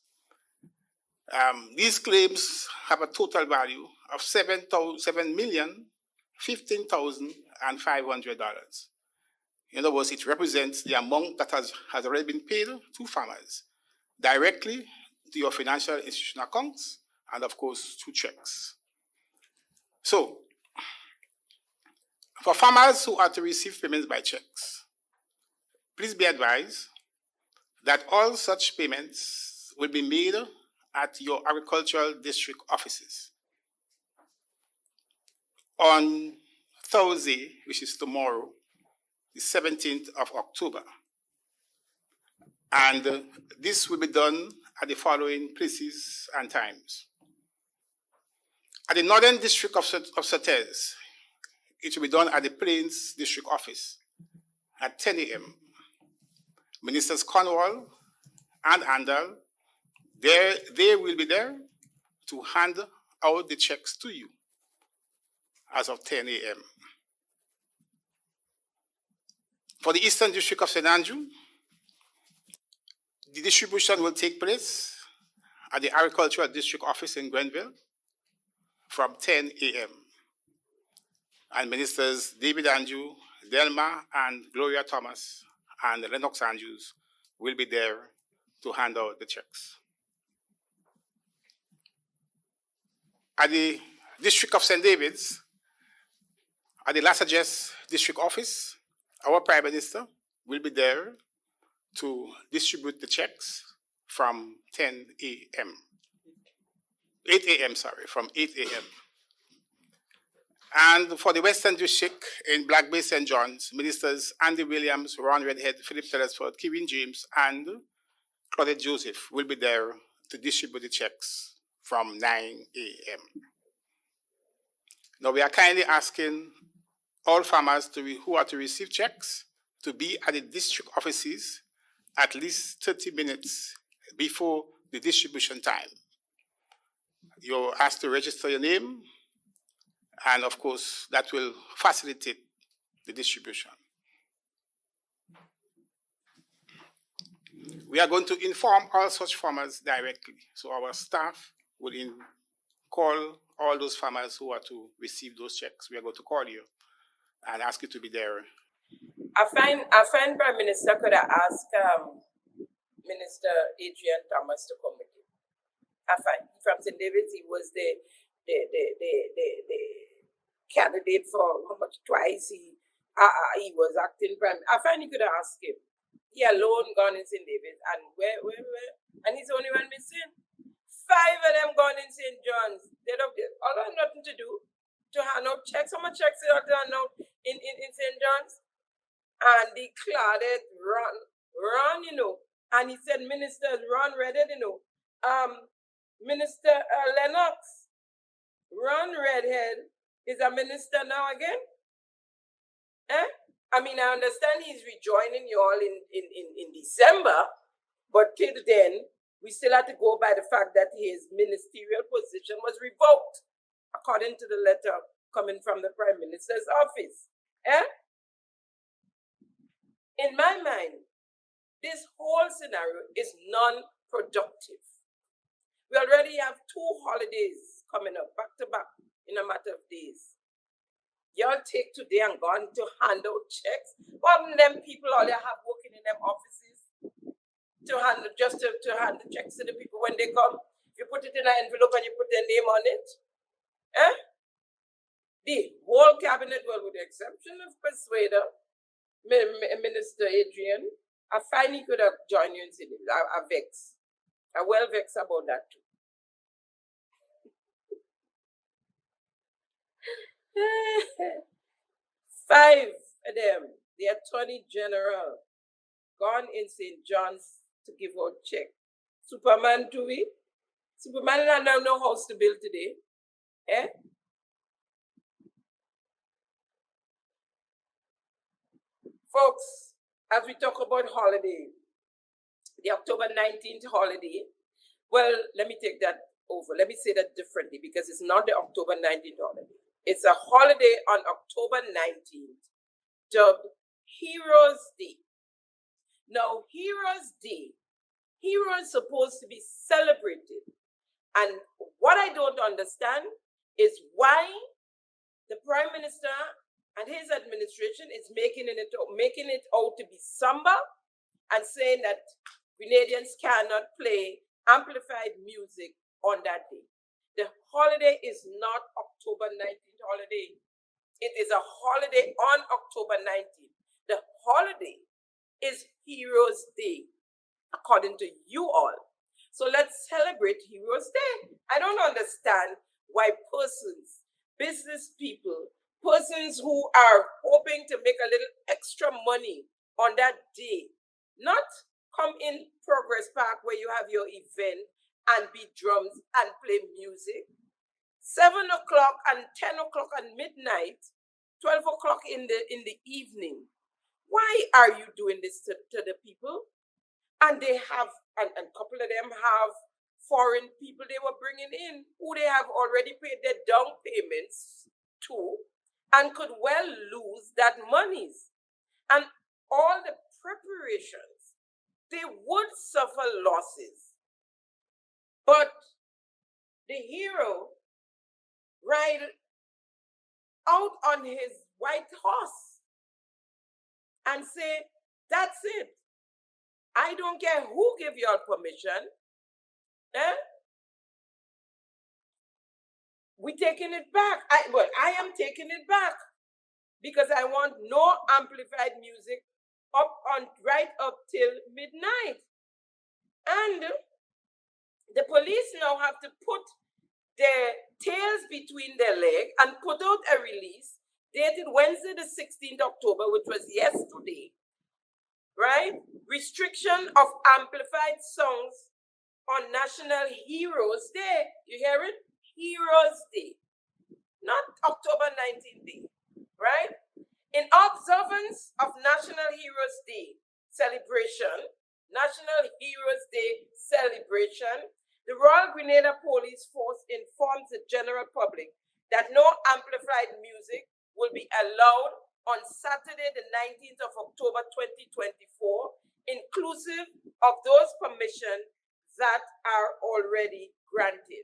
These claims have a total value of $7,015,500. In other words, it represents the amount that has already been paid to farmers directly to your financial institution accounts and, of course, through checks. So, for farmers who are to receive payments by checks, please be advised that all such payments will be made at your agricultural district offices on Thursday, which is tomorrow, the 17th of October. And this will be done at the following places and times. At the Northern District of Surtees, it will be done at the Plains District Office at 10 a.m. Ministers Cornwall and Andal, they will be there to hand out the checks to you as of 10 a.m. For the Eastern District of St. Andrew, the distribution will take place at the Agricultural District Office in Grenville from 10 a.m. And Ministers David Andrew, Delma and Gloria Thomas and Lennox Andrews will be there to hand out the checks. At the District of St. David's, at the Lassages District Office, our Prime Minister will be there to distribute the checks from 10 a.m. 8 a.m., from 8 a.m. And for the Western District in Black Bay St. John's, Ministers Andy Williams, Ron Redhead, Philip Telesford, Kevin James, and Claudette Joseph will be there to distribute the checks from 9 a.m. Now we are kindly asking all farmers who are to receive checks to be at the district offices at least 30 minutes before the distribution time. You're asked to register your name, and of course, that will facilitate the distribution. We are going to inform all such farmers directly. So our staff will call all those farmers who are to receive those checks. We are going to call you and ask you to be there. I find Prime Minister could have asked Minister Adrian Thomas to come with him. I find from St. David's, he was the candidate for how much twice he was acting prime. I find he could have asked him. He alone gone in St. David's, and where? And he's the only one missing. 5 of them gone in St. John's. They don't all have nothing to do to hand out checks. How much checks they have to hand out in St. John's? And the Claudette run, you know. And he said, Ministers Ron Redhead, you know. Minister Lennox, Ron Redhead is a minister now again. I mean, I understand he's rejoining you all in December, but till then, we still have to go by the fact that his ministerial position was revoked, according to the letter coming from the Prime Minister's office. In my mind, this whole scenario is non-productive. We already have 2 holidays coming up back to back in a matter of days. Y'all take today and gone to hand out checks. One of them people all they have working in them offices to hand the checks to the people when they come. You put it in an envelope and you put their name on it. The whole cabinet, well, with the exception of Persuader, Minister Adrian, I find he could have joined you in Sydney. I vex. I well vex about that too. Five of them, the Attorney General, gone in St. John's to give out check. Superman do we? Superman don't have no house to build today. Eh? Folks, as we talk about holiday, the October 19th holiday, well, let me take that over. Let me say that differently because it's not the October 19th holiday. It's a holiday on October 19th dubbed Heroes Day. Now, Heroes Day, heroes supposed to be celebrated. And what I don't understand is why the Prime Minister and his administration is making it out to be somber and saying that Grenadians cannot play amplified music on that day. The holiday is not October 19th holiday. It is a holiday on October 19th. The holiday is Heroes Day, according to you all. So let's celebrate Heroes Day. I don't understand why persons, business people, persons who are hoping to make a little extra money on that day, not come in Progress Park where you have your event and beat drums and play music. 7 o'clock and 10 o'clock and midnight, 12 o'clock in the evening. Why are you doing this to the people? And they have, and a couple of them have foreign people they were bringing in who they have already paid their down payments to and could well lose that monies. And all the preparations, they would suffer losses. But the hero ride out on his white horse and say, that's it. I don't care who give you all permission. We taking it back. I am taking it back because I want no amplified music right up till midnight. And the police now have to put their tails between their legs and put out a release dated Wednesday the 16th October, which was yesterday, right? Restriction of amplified songs on National Heroes Day. You hear it? Heroes Day. Not October 19th Day, right? In observance of National Heroes Day celebration, National Heroes Day celebration, the Royal Grenada Police Force informs the general public that no amplified music will be allowed on Saturday, the 19th of October, 2024, inclusive of those permissions that are already granted.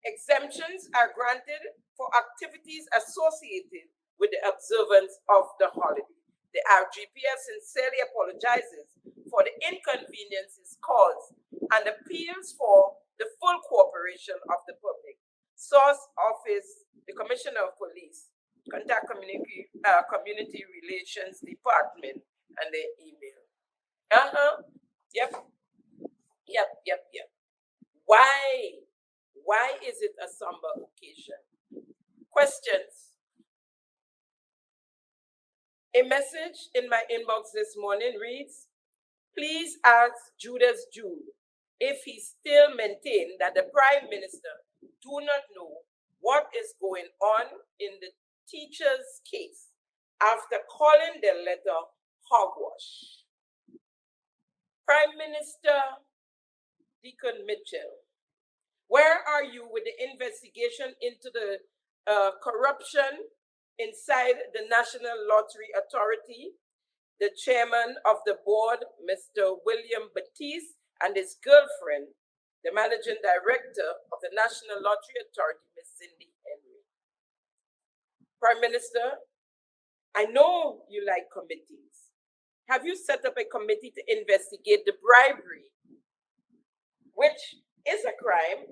Exemptions are granted for activities associated with the observance of the holiday. The RGPF sincerely apologizes for the inconveniences caused and appeals for the full cooperation of the public. Source Office, the Commissioner of Police, contact Community Relations Department and their email. Yep. Why is it a somber occasion? Questions? A message in my inbox this morning reads, please ask Judas Jude if he still maintains that the Prime Minister do not know what is going on in the teacher's case after calling the letter hogwash. Prime Minister Deacon Mitchell, where are you with the investigation into the corruption inside the National Lottery Authority? The chairman of the board, Mr. William Batiste, and his girlfriend, the managing director of the National Lottery Authority, Ms. Cindy Henry. Prime Minister, I know you like committees. Have you set up a committee to investigate the bribery, which is a crime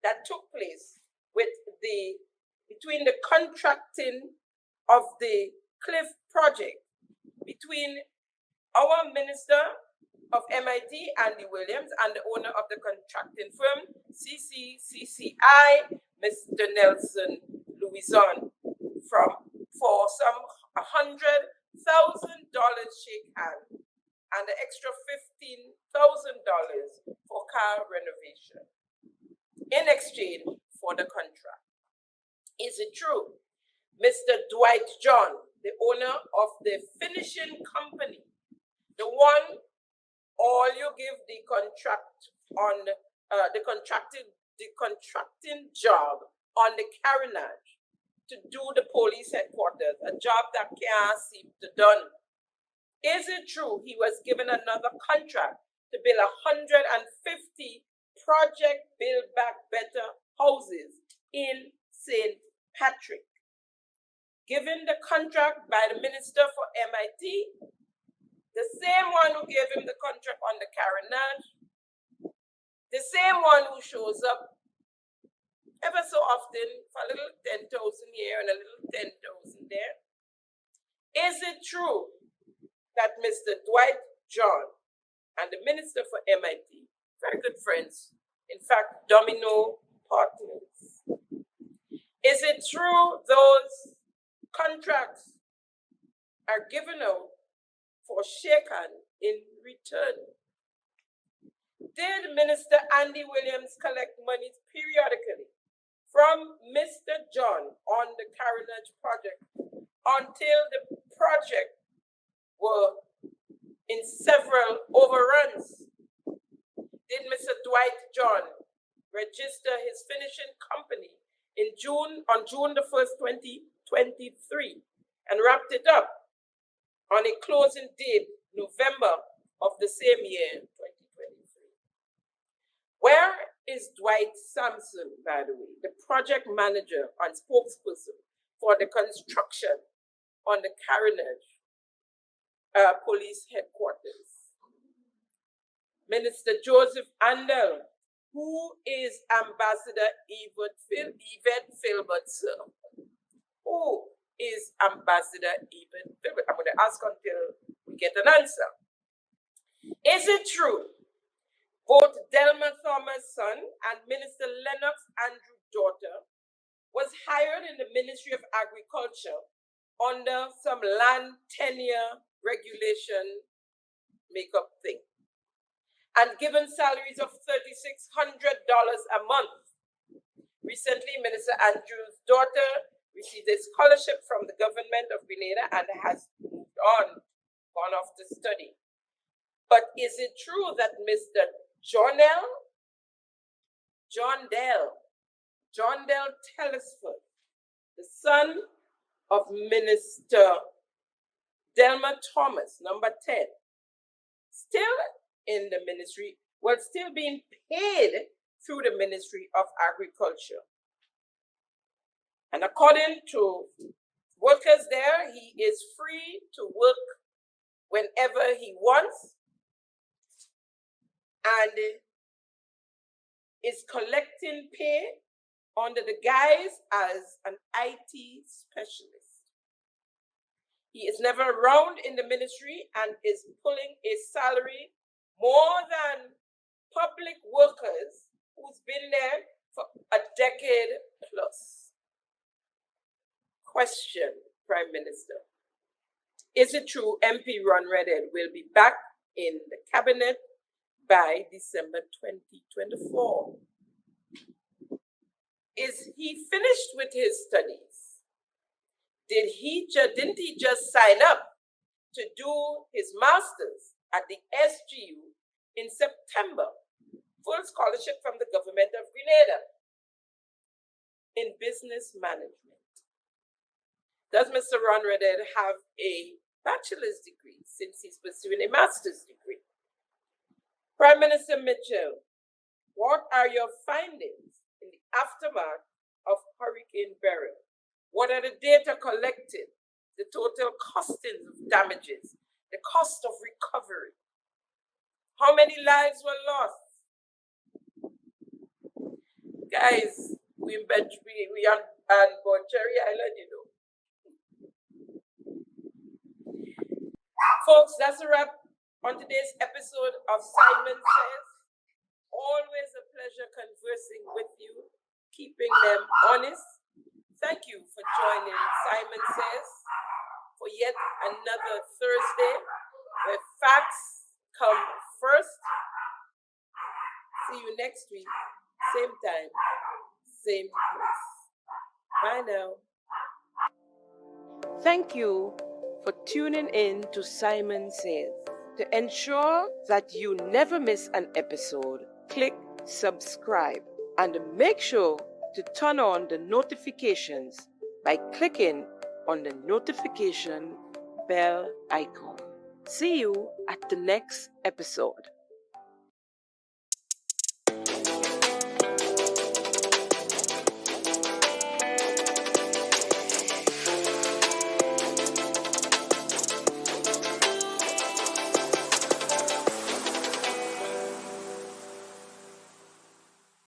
that took place between the contracting of the Cliff project between our Minister of MIT, Andy Williams, and the owner of the contracting firm, CCCCI, Mr. Nelson Louison, for some $100,000 shake hand. and the extra $15,000 for car renovation in exchange for the contract. Is it true? Mr. Dwight John, the owner of the finishing company, the one all you give the contract on the contracting job on the carronage to do the police headquarters, a job that can't seem to done. Is it true he was given another contract to build 150 Project Build Back Better houses in St. Patrick? Given the contract by the Minister for MIT, the same one who gave him the contract on the carronage, the same one who shows up ever so often for a little 10,000 here and a little 10,000 there. Is it true that Mr. Dwight John and the Minister for MIT, very good friends, in fact, domino partners? Is it true those contracts are given out for Shekan in return? Did Minister Andy Williams collect monies periodically from Mr. John on the carronage project until the project were in several overruns? Did Mr. Dwight John register his finishing company on June the 1st, 2023, and wrapped it up on a closing date, November of the same year, 2023? Where is Dwight Sampson, by the way, the project manager and spokesperson for the construction on the carronage police headquarters? Minister Joseph Andel, who is Ambassador Yvette Filbert, sir? Who is Ambassador Yvette Filbert? I'm going to ask until we get an answer. Is it true both Delma Thomas' son and Minister Lennox Andrew's daughter was hired in the Ministry of Agriculture under some land tenure regulation makeup thing, and given salaries of $3,600 a month? Recently, Minister Andrew's daughter received a scholarship from the government of Grenada and has moved on, gone off to study. But is it true that Mr. John Dell Telesford, the son of Minister Delma Thomas, number 10, still in the ministry, was still being paid through the Ministry of Agriculture? And according to workers there, he is free to work whenever he wants and is collecting pay under the guise as an IT specialist. He is never around in the ministry and is pulling a salary more than public workers who's been there for a decade plus. Question, Prime Minister. Is it true MP Ron Redhead will be back in the cabinet by December 2024? Is he finished with his studies? Didn't he just sign up to do his master's at the SGU in September? Full scholarship from the government of Grenada in business management. Does Mr. Ron Redhead have a bachelor's degree since he's pursuing a master's degree? Prime Minister Mitchell, what are your findings in the aftermath of Hurricane Beryl? What are the data collected, the total costings of damages, the cost of recovery? How many lives were lost? Guys, we on board Cherry Island, you know. Folks, that's a wrap on today's episode of Simon Says. Always a pleasure conversing with you, keeping them honest. Thank you for joining Simon Says for yet another Thursday where facts come first. See you next week, same time, same place. Bye now. Thank you for tuning in to Simon Says. To ensure that you never miss an episode, click subscribe and make sure to turn on the notifications by clicking on the notification bell icon. See you at the next episode.